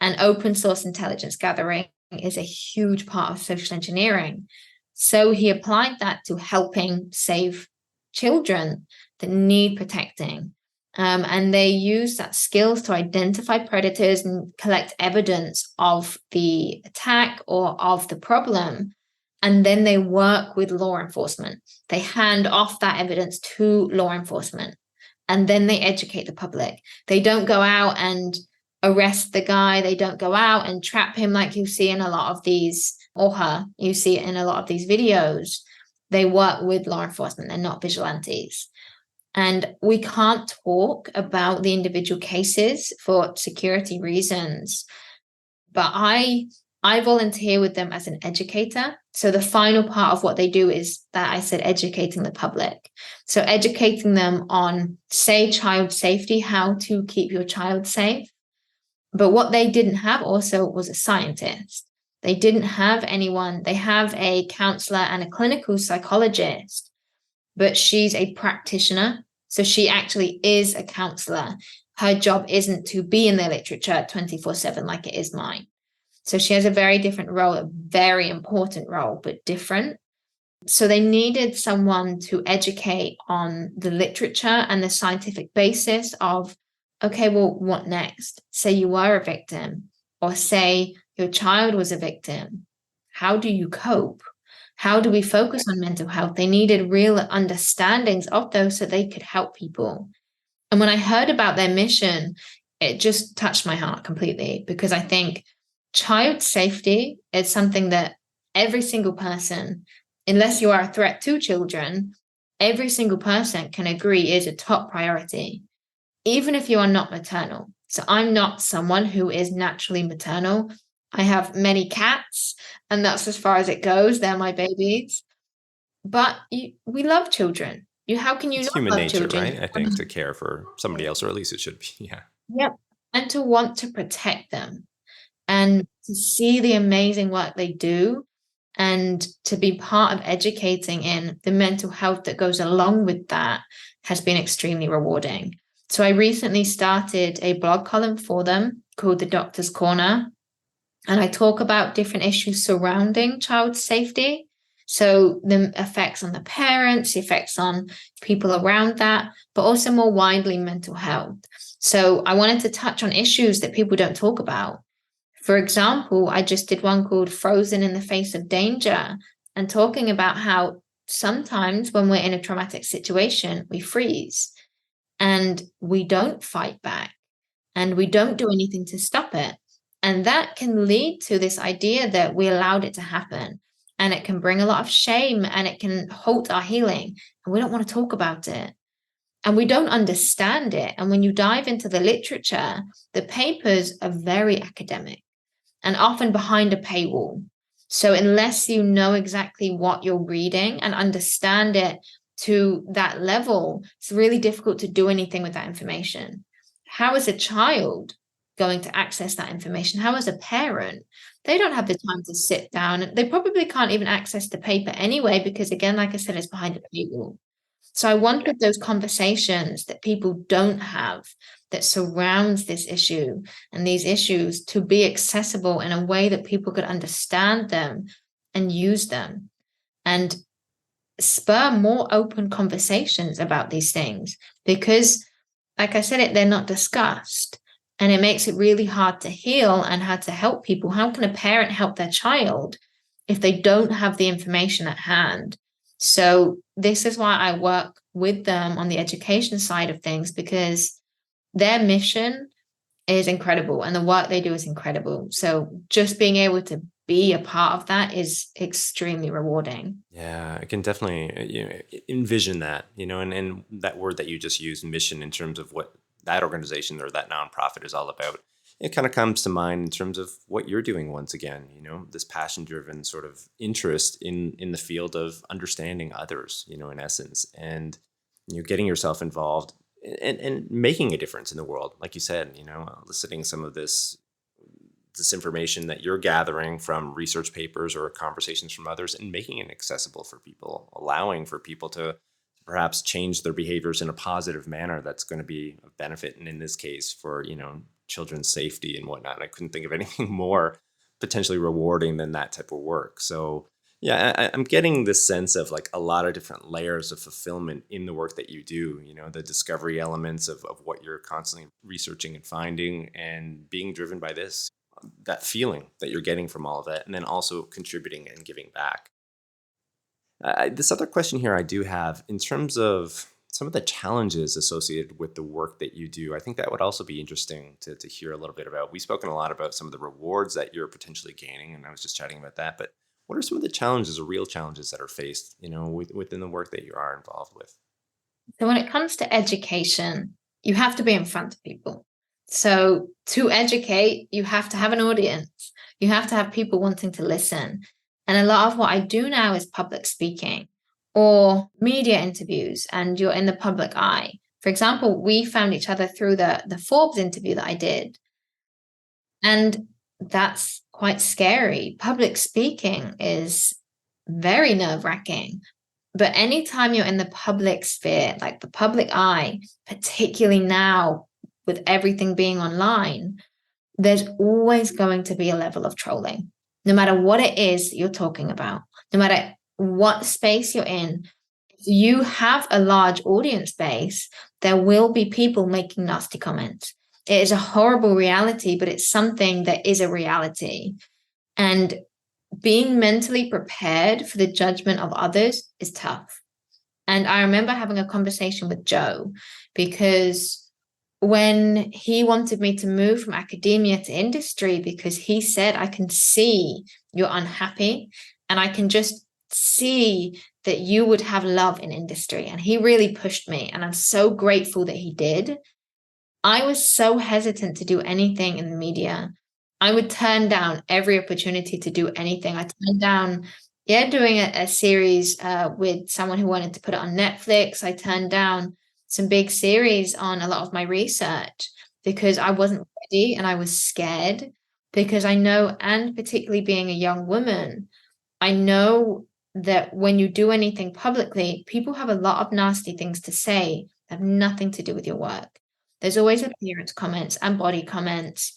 S2: And open source intelligence gathering is a huge part of social engineering. So he applied that to helping save children that need protecting. And they use that skills to identify predators and collect evidence of the attack or of the problem. And then they work with law enforcement. They hand off that evidence to law enforcement. And then they educate the public. They don't go out and arrest the guy. They don't go out and trap him like you see in a lot of these, or her, you see it in a lot of these videos. They work with law enforcement. They're not vigilantes. And we can't talk about the individual cases for security reasons. But I volunteer with them as an educator. So the final part of what they do is that I said educating the public. So educating them on, say, child safety, how to keep your child safe. But what they didn't have also was a scientist. They didn't have anyone. They have a counselor and a clinical psychologist, but she's a practitioner. So she actually is a counselor. Her job isn't to be in the literature 24/7 like it is mine. So she has a very different role, a very important role, but different. So they needed someone to educate on the literature and the scientific basis of, okay, well, what next? Say you were a victim, or say your child was a victim. How do you cope? How do we focus on mental health? They needed real understandings of those so they could help people. And when I heard about their mission, it just touched my heart completely, because I think child safety is something that every single person, unless you are a threat to children, every single person can agree is a top priority, even if you are not maternal. So I'm not someone who is naturally maternal. I have many cats, and that's as far as it goes. They're my babies. But we love children. How can you
S1: It's
S2: not
S1: human
S2: love
S1: nature,
S2: children?
S1: right? I think to care for somebody else, or at least it should be. Yeah.
S2: Yep. And to want to protect them and to see the amazing work they do and to be part of educating in the mental health that goes along with that has been extremely rewarding. So I recently started a blog column for them called The Doctor's Corner. And I talk about different issues surrounding child safety. So the effects on the parents, the effects on people around that, but also more widely mental health. So I wanted to touch on issues that people don't talk about. For example, I just did one called Frozen in the Face of Danger, and talking about how sometimes when we're in a traumatic situation, we freeze and we don't fight back and we don't do anything to stop it. And that can lead to this idea that we allowed it to happen. And it can bring a lot of shame and it can halt our healing. And we don't want to talk about it. And we don't understand it. And when you dive into the literature, the papers are very academic and often behind a paywall. So unless you know exactly what you're reading and understand it to that level, it's really difficult to do anything with that information. How is a child going to access that information? How is a parent? They don't have the time to sit down. They probably can't even access the paper anyway, because again, like I said, it's behind a paywall. So I wanted those conversations that people don't have that surrounds this issue and these issues to be accessible in a way that people could understand them and use them and spur more open conversations about these things. Because, like I said, they're not discussed. And it makes it really hard to heal and hard to help people. How can a parent help their child if they don't have the information at hand? So this is why I work with them on the education side of things, because their mission is incredible and the work they do is incredible. So just being able to be a part of that is extremely rewarding.
S1: Yeah, I can definitely envision that, and that word that you just used, mission, in terms of what that organization or that nonprofit is all about. It kind of comes to mind in terms of what you're doing once again, this passion-driven sort of interest in the field of understanding others, in essence, and you're getting yourself involved and making a difference in the world. Like you said, eliciting some of this information that you're gathering from research papers or conversations from others and making it accessible for people, allowing for people to perhaps change their behaviors in a positive manner that's going to be of benefit. And in this case, for, children's safety and whatnot. I couldn't think of anything more potentially rewarding than that type of work. So yeah, I'm getting this sense of like a lot of different layers of fulfillment in the work that you do, the discovery elements of what you're constantly researching and finding and being driven by that feeling that you're getting from all of that, and then also contributing and giving back. This other question here I do have, in terms of some of the challenges associated with the work that you do, I think that would also be interesting to hear a little bit about. We've spoken a lot about some of the rewards that you're potentially gaining, and I was just chatting about that. But what are some of the challenges or real challenges that are faced, within the work that you are involved with?
S2: So when it comes to education, you have to be in front of people. So to educate, you have to have an audience. You have to have people wanting to listen. And a lot of what I do now is public speaking or media interviews, and you're in the public eye. For example, we found each other through the Forbes interview that I did. And that's quite scary. Public speaking is very nerve-wracking. But anytime you're in the public sphere, like the public eye, particularly now with everything being online, there's always going to be a level of trolling, no matter what it is you're talking about, no matter what space you're in. If you have a large audience base, there will be people making nasty comments. It is a horrible reality, but it's something that is a reality. And being mentally prepared for the judgment of others is tough. And I remember having a conversation with Joe, because when he wanted me to move from academia to industry, because he said, I can see you're unhappy and I can just see that you would have love in industry. And he really pushed me. And I'm so grateful that he did. I was so hesitant to do anything in the media. I would turn down every opportunity to do anything. I turned down, doing a series with someone who wanted to put it on Netflix. I turned down some big series on a lot of my research because I wasn't ready and I was scared, because I know, and particularly being a young woman, I know that when you do anything publicly, people have a lot of nasty things to say that have nothing to do with your work. There's always appearance comments and body comments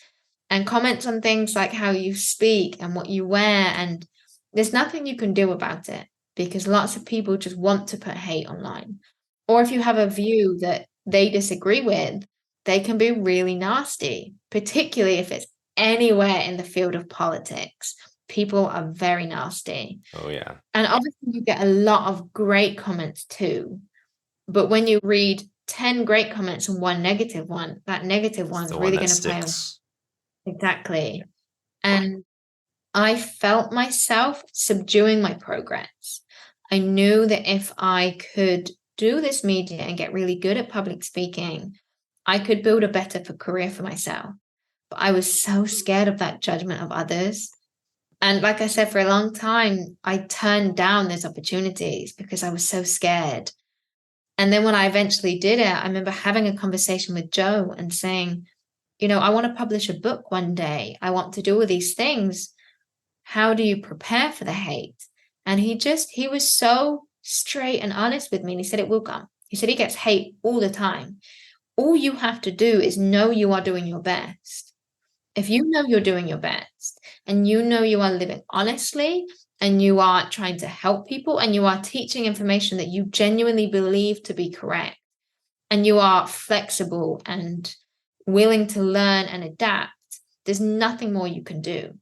S2: and comments on things like how you speak and what you wear. And there's nothing you can do about it because lots of people just want to put hate online. Or if you have a view that they disagree with, they can be really nasty, particularly if it's anywhere in the field of politics. People are very nasty.
S1: Oh, yeah.
S2: And obviously, you get a lot of great comments too. But when you read 10 great comments and one negative one, that negative
S1: It's
S2: one's
S1: the one
S2: really
S1: that
S2: going to play on.
S1: sticks.
S2: Exactly. And I felt myself subduing my progress. I knew that if I could do this media and get really good at public speaking, I could build a better career for myself. But I was so scared of that judgment of others. And like I said, for a long time, I turned down those opportunities because I was so scared. And then when I eventually did it, I remember having a conversation with Joe and saying, I want to publish a book one day. I want to do all these things. How do you prepare for the hate? And he was so straight and honest with me. And he said, it will come. He said, he gets hate all the time. All you have to do is know you are doing your best. If you know you're doing your best and you know you are living honestly and you are trying to help people and you are teaching information that you genuinely believe to be correct and you are flexible and willing to learn and adapt, there's nothing more you can do.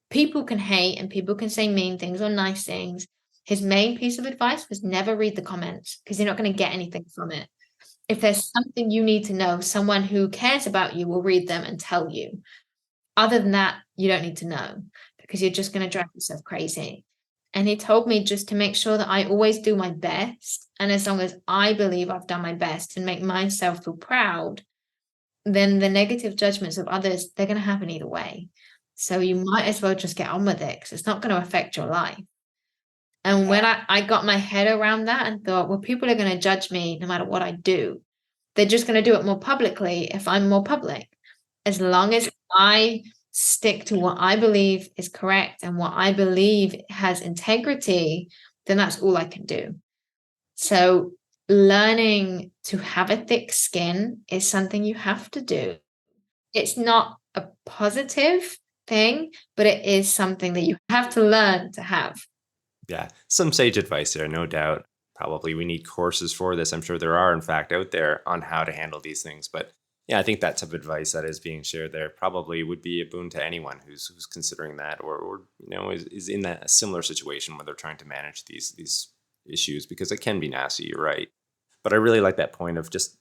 S2: People can hate and people can say mean things or nice things. His main piece of advice was never read the comments because you're not going to get anything from it. If there's something you need to know, someone who cares about you will read them and tell you. Other than that, you don't need to know because you're just going to drive yourself crazy. And he told me just to make sure that I always do my best. And as long as I believe I've done my best and make myself feel proud, then the negative judgments of others, they're going to happen either way. So you might as well just get on with it because it's not going to affect your life. And when I got my head around that and thought, well, people are going to judge me no matter what I do. They're just going to do it more publicly if I'm more public. As long as I stick to what I believe is correct and what I believe has integrity, then that's all I can do. So learning to have a thick skin is something you have to do. It's not a positive thing, but it is something that you have to learn to have.
S1: Yeah, some sage advice there, no doubt. Probably we need courses for this. I'm sure there are, in fact, out there on how to handle these things. But yeah, I think that type of advice that is being shared there probably would be a boon to anyone who's considering that or is in that similar situation where they're trying to manage these issues because it can be nasty. You're right. But I really like that point of just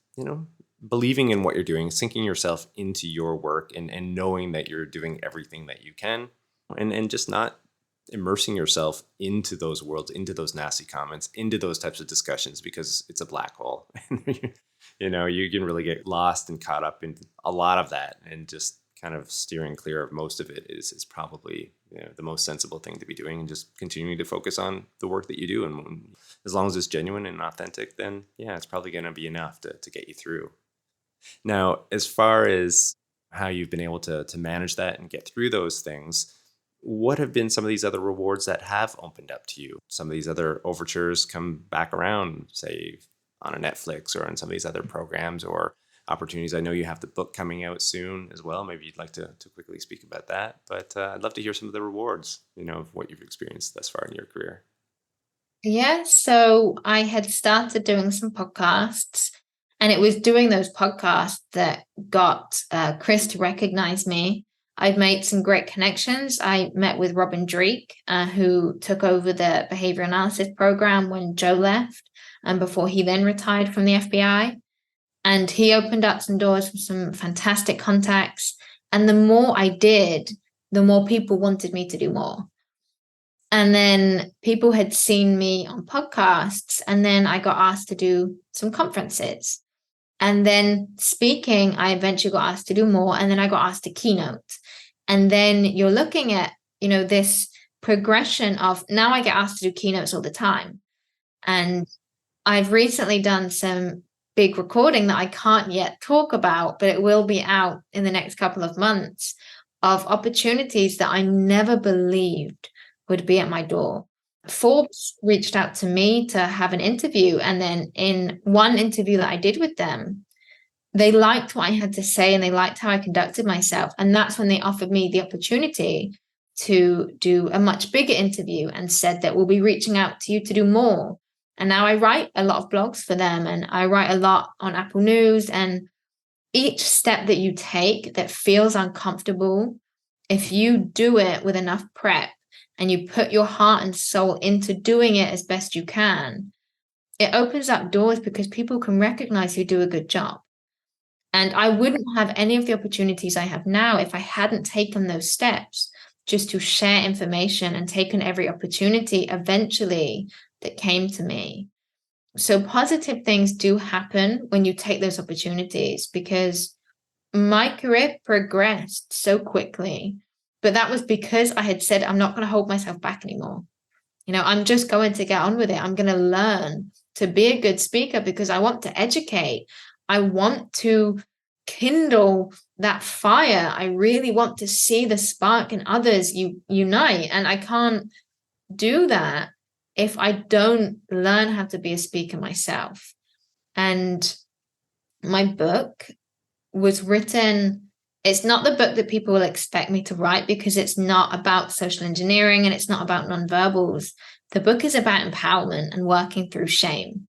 S1: believing in what you're doing, sinking yourself into your work and knowing that you're doing everything that you can and just not immersing yourself into those worlds, into those nasty comments, into those types of discussions because it's a black hole. You can really get lost and caught up in a lot of that, and just kind of steering clear of most of it is probably the most sensible thing to be doing, and just continuing to focus on the work that you do. And as long as it's genuine and authentic, then yeah, it's probably going to be enough to get you through. Now, as far as how you've been able to manage that and get through those things, what have been some of these other rewards that have opened up to you? Some of these other overtures come back around, say on a Netflix or on some of these other programs or opportunities. I know you have the book coming out soon as well. Maybe you'd like to quickly speak about that, but I'd love to hear some of the rewards, of what you've experienced thus far in your career.
S2: Yeah, so I had started doing some podcasts, and it was doing those podcasts that got Chris to recognize me. I've made some great connections. I met with Robin Dreek, who took over the behavior analysis program when Joe left and before he then retired from the FBI. And he opened up some doors with some fantastic contacts. And the more I did, the more people wanted me to do more. And then people had seen me on podcasts, and then I got asked to do some conferences. And then speaking, I eventually got asked to do more, and then I got asked to keynote. And then you're looking at, this progression of now I get asked to do keynotes all the time. And I've recently done some big recording that I can't yet talk about, but it will be out in the next couple of months of opportunities that I never believed would be at my door. Forbes reached out to me to have an interview. And then in one interview that I did with them, they liked what I had to say and they liked how I conducted myself. And that's when they offered me the opportunity to do a much bigger interview and said that we'll be reaching out to you to do more. And now I write a lot of blogs for them and I write a lot on Apple News. And each step that you take that feels uncomfortable, if you do it with enough prep and you put your heart and soul into doing it as best you can, it opens up doors because people can recognize you do a good job. And I wouldn't have any of the opportunities I have now if I hadn't taken those steps just to share information and taken every opportunity eventually that came to me. So positive things do happen when you take those opportunities, because my career progressed so quickly, but that was because I had said, I'm not going to hold myself back anymore. I'm just going to get on with it. I'm going to learn to be a good speaker because I want to educate. I want to kindle that fire. I really want to see the spark in others unite. And I can't do that if I don't learn how to be a speaker myself. And my book was written, it's not the book that people will expect me to write because it's not about social engineering and it's not about nonverbals. The book is about empowerment and working through shame.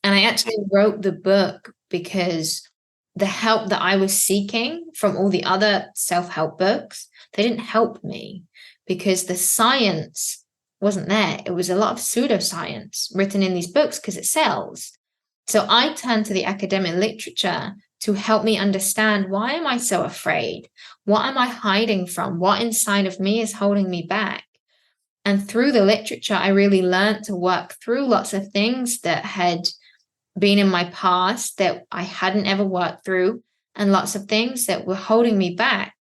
S2: And I actually wrote the book because the help that I was seeking from all the other self-help books, they didn't help me because the science wasn't there. It was a lot of pseudoscience written in these books because it sells. So I turned to the academic literature to help me understand, why am I so afraid? What am I hiding from? What inside of me is holding me back? And through the literature, I really learned to work through lots of things that had been in my past that I hadn't ever worked through, and lots of things that were holding me back.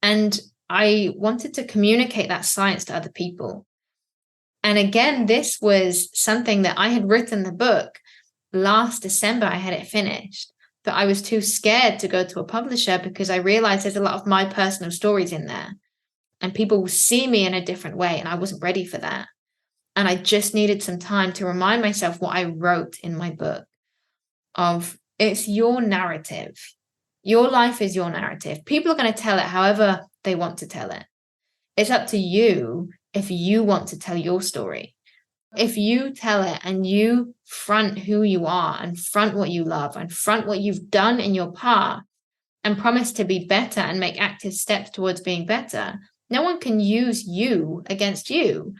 S2: And I wanted to communicate that science to other people. And again, this was something that I had written the book last December. I had it finished, but I was too scared to go to a publisher because I realized there's a lot of my personal stories in there and people will see me in a different way. And I wasn't ready for that. And I just needed some time to remind myself what I wrote in my book of, it's your narrative. Your life is your narrative. People are going to tell it however they want to tell it. It's up to you if you want to tell your story. If you tell it and you front who you are and front what you love and front what you've done in your path and promise to be better and make active steps towards being better, no one can use you against you.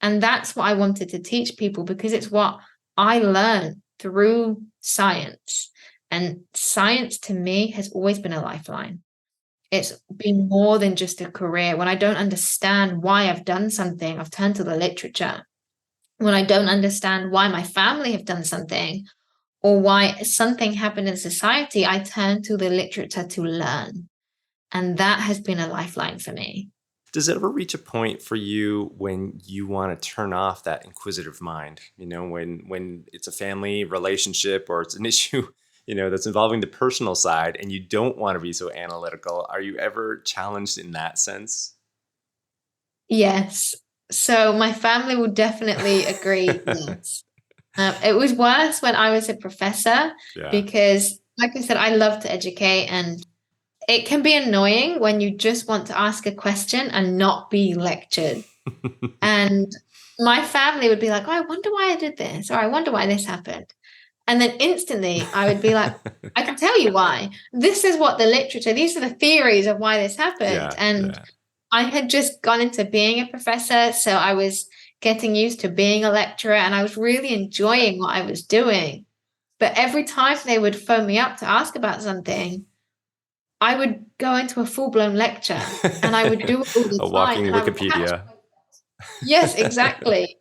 S2: And that's what I wanted to teach people, because it's what I learned through science. And science to me has always been a lifeline. It's been more than just a career. When I don't understand why I've done something, I've turned to the literature. When I don't understand why my family have done something or why something happened in society, I turn to the literature to learn. And that has been a lifeline for me.
S1: Does it ever reach a point for you when you want to turn off that inquisitive mind? When it's a family relationship or it's an issue, that's involving the personal side and you don't want to be so analytical. Are you ever challenged in that sense?
S2: Yes. So my family will definitely agree. Yes. It was worse when I was a professor because, like I said, I love to educate, and it can be annoying when you just want to ask a question and not be lectured. And my family would be like, oh, I wonder why I did this, or I wonder why this happened. And then instantly I would be like, I can tell you why. This is what the literature, these are the theories of why this happened. I had just gone into being a professor, so I was getting used to being a lecturer and I was really enjoying what I was doing. But every time they would phone me up to ask about something, I would go into a full-blown lecture and I would do it all the
S1: a walking
S2: time.
S1: Wikipedia.
S2: Yes, exactly.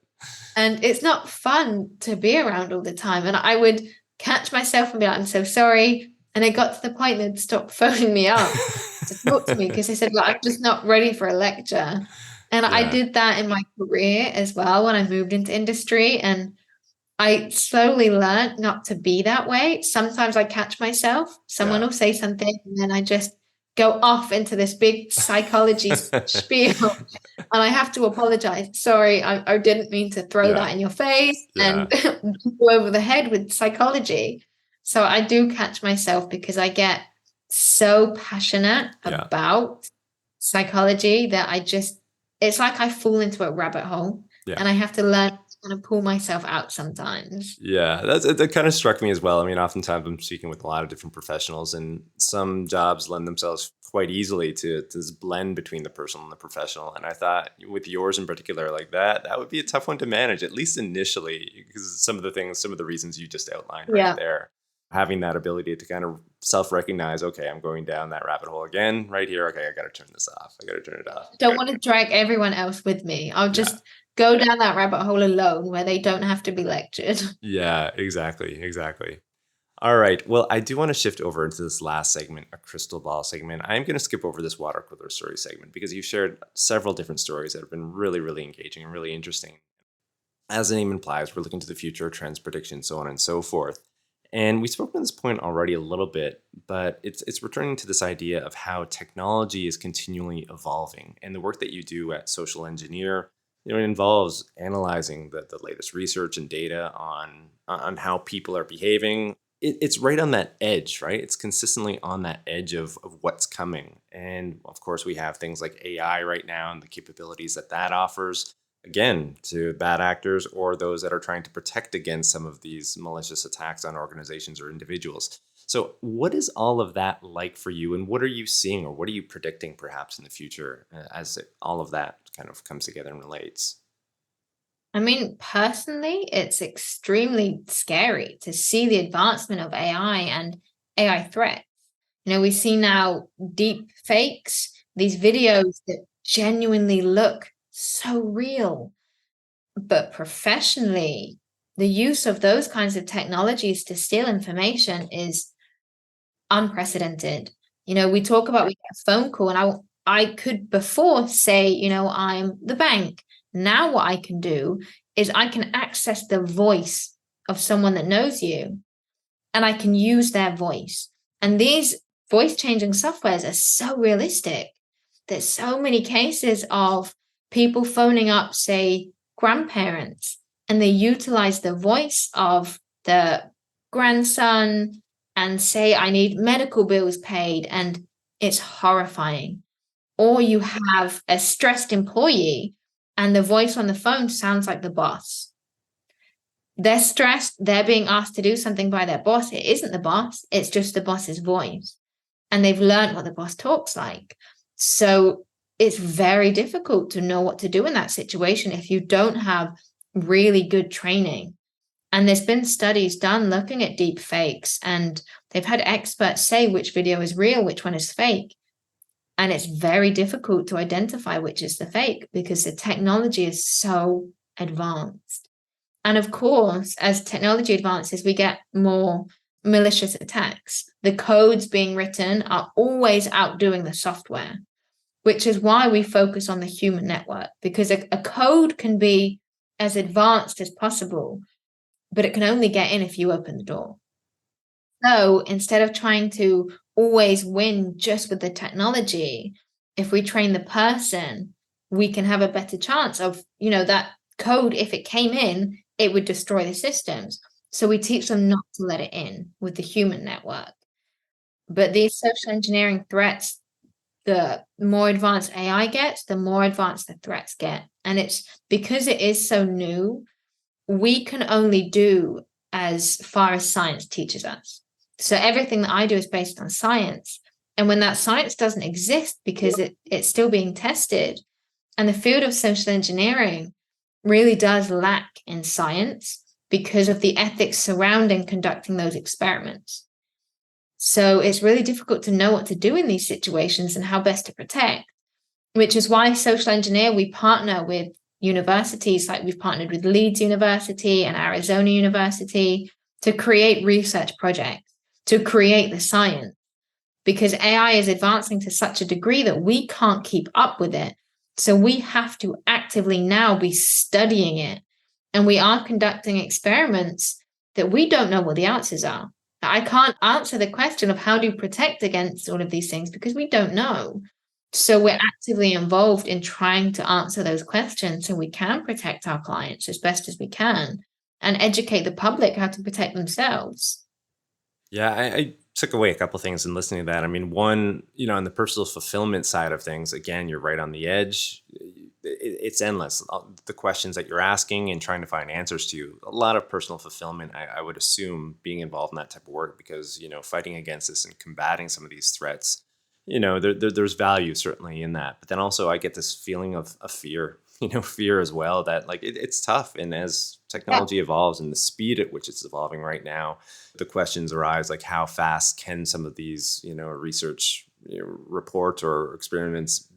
S2: And it's not fun to be around all the time. And I would catch myself and be like, I'm so sorry. And it got to the point they'd stop phoning me up to talk to me because they said, well, I'm just not ready for a lecture. And I did that in my career as well when I moved into industry. And I slowly learned not to be that way. Sometimes I catch myself, someone will say something, and then I just go off into this big psychology spiel, and I have to apologize. Sorry, I didn't mean to throw that in your face and go over the head with psychology. So I do catch myself because I get so passionate
S1: Yeah.
S2: about psychology that it's like I fall into a rabbit hole
S1: Yeah.
S2: and I have to learn to kind of pull myself out sometimes.
S1: Yeah, that kind of struck me as well. I mean, oftentimes I'm speaking with a lot of different professionals, and some jobs lend themselves quite easily to this blend between the personal and the professional. And I thought with yours in particular, like that would be a tough one to manage, at least initially, because some of the reasons you just outlined right
S2: Yeah.
S1: there, having that ability to kind of self-recognize, okay, I'm going down that rabbit hole again right here. Okay, I got to turn this off. I got to turn it off.
S2: Don't want to drag everyone else with me. I'll
S1: Yeah.
S2: just go down that rabbit hole alone where they don't have to be lectured.
S1: Yeah, exactly. Exactly. All right. Well, I do want to shift over into this last segment, a crystal ball segment. I'm going to skip over this water cooler story segment because you've shared several different stories that have been really, really engaging and really interesting. As the name implies, we're looking to the future, trends, predictions, so on and so forth. And we spoke to this point already a little bit, but it's returning to this idea of how technology is continually evolving. And the work that you do at Social Engineer, it involves analyzing the latest research and data on how people are behaving. It's right on that edge, right? It's consistently on that edge of what's coming. And of course, we have things like AI right now and the capabilities that offers, again, to bad actors or those that are trying to protect against some of these malicious attacks on organizations or individuals. So, what is all of that like for you, and what are you seeing, or what are you predicting perhaps in the future all of that kind of comes together and relates?
S2: I mean, personally, it's extremely scary to see the advancement of AI and AI threats. We see now deep fakes, these videos that genuinely look so real. But professionally, the use of those kinds of technologies to steal information is unprecedented. We talk about we get a phone call, and I could before say, I'm the bank. Now what I can do is I can access the voice of someone that knows you, and I can use their voice. And these voice changing softwares are so realistic. There's so many cases of people phoning up, say, grandparents, and they utilize the voice of the grandson and say, I need medical bills paid. And it's horrifying. Or you have a stressed employee and the voice on the phone sounds like the boss. They're stressed, they're being asked to do something by their boss. It isn't the boss, it's just the boss's voice. And they've learned what the boss talks like. So it's very difficult to know what to do in that situation if you don't have really good training. And there's been studies done looking at deep fakes, and they've had experts say which video is real, which one is fake. And it's very difficult to identify which is the fake because the technology is so advanced. And of course, as technology advances, we get more malicious attacks. The codes being written are always outdoing the software, which is why we focus on the human network, because a code can be as advanced as possible, but it can only get in if you open the door. So instead of trying to always win just with the technology, if we train the person, we can have a better chance of, that code, if it came in, it would destroy the systems. So we teach them not to let it in with the human network. But these social engineering threats, the more advanced AI gets, the more advanced the threats get. And it's because it is so new, we can only do as far as science teaches us. So everything that I do is based on science. And when that science doesn't exist because it's still being tested, and the field of social engineering really does lack in science because of the ethics surrounding conducting those experiments. So it's really difficult to know what to do in these situations and how best to protect, which is why Social Engineer, we partner with universities, like we've partnered with Leeds University and Arizona University to create research projects, to create the science, because AI is advancing to such a degree that we can't keep up with it. So we have to actively now be studying it. And we are conducting experiments that we don't know what the answers are. I can't answer the question of how do you protect against all of these things because we don't know. So we're actively involved in trying to answer those questions so we can protect our clients as best as we can and educate the public how to protect themselves.
S1: Yeah, I took away a couple things in listening to that. I mean, one, on the personal fulfillment side of things, again, you're right on the edge. It's endless. The questions that you're asking and trying to find answers to, a lot of personal fulfillment, I would assume, being involved in that type of work because, fighting against this and combating some of these threats, there's value certainly in that. But then also I get this feeling of fear, fear as well, that like it's tough. And as
S2: Yeah.
S1: technology evolves and the speed at which it's evolving right now, the questions arise like how fast can some of these research reports or experiments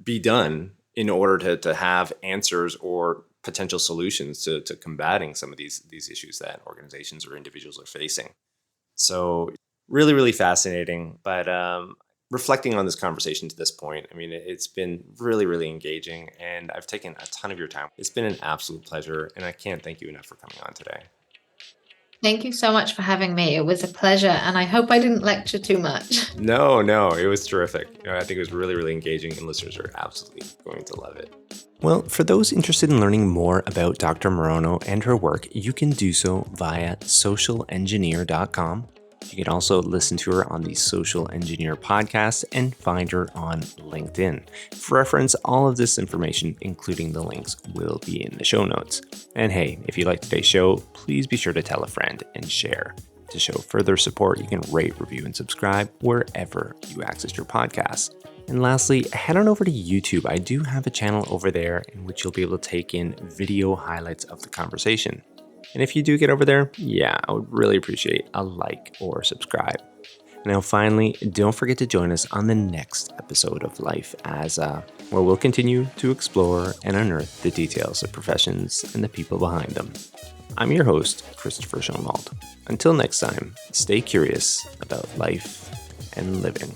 S1: be done in order to have answers or potential solutions to combating some of these issues that organizations or individuals are facing. So really, really fascinating. But reflecting on this conversation to this point, I mean, it's been really, really engaging, and I've taken a ton of your time. It's been an absolute pleasure, and I can't thank you enough for coming on today.
S2: Thank you so much for having me. It was a pleasure, and I hope I didn't lecture too much.
S1: No, no, it was terrific. I think it was really, really engaging, and listeners are absolutely going to love it. Well, for those interested in learning more about Dr. Maroño and her work, you can do so via socialengineer.com. You can also listen to her on the Social Engineer podcast and find her on LinkedIn. For reference, all of this information, including the links, will be in the show notes. And hey, if you like today's show, please be sure to tell a friend and share. To show further support, you can rate, review, and subscribe wherever you access your podcasts. And lastly, head on over to YouTube. I do have a channel over there in which you'll be able to take in video highlights of the conversation. And if you do get over there, I would really appreciate a like or subscribe. Now, finally, don't forget to join us on the next episode of Life As where we'll continue to explore and unearth the details of professions and the people behind them. I'm your host, Christopher Schoenwald. Until next time, stay curious about life and living.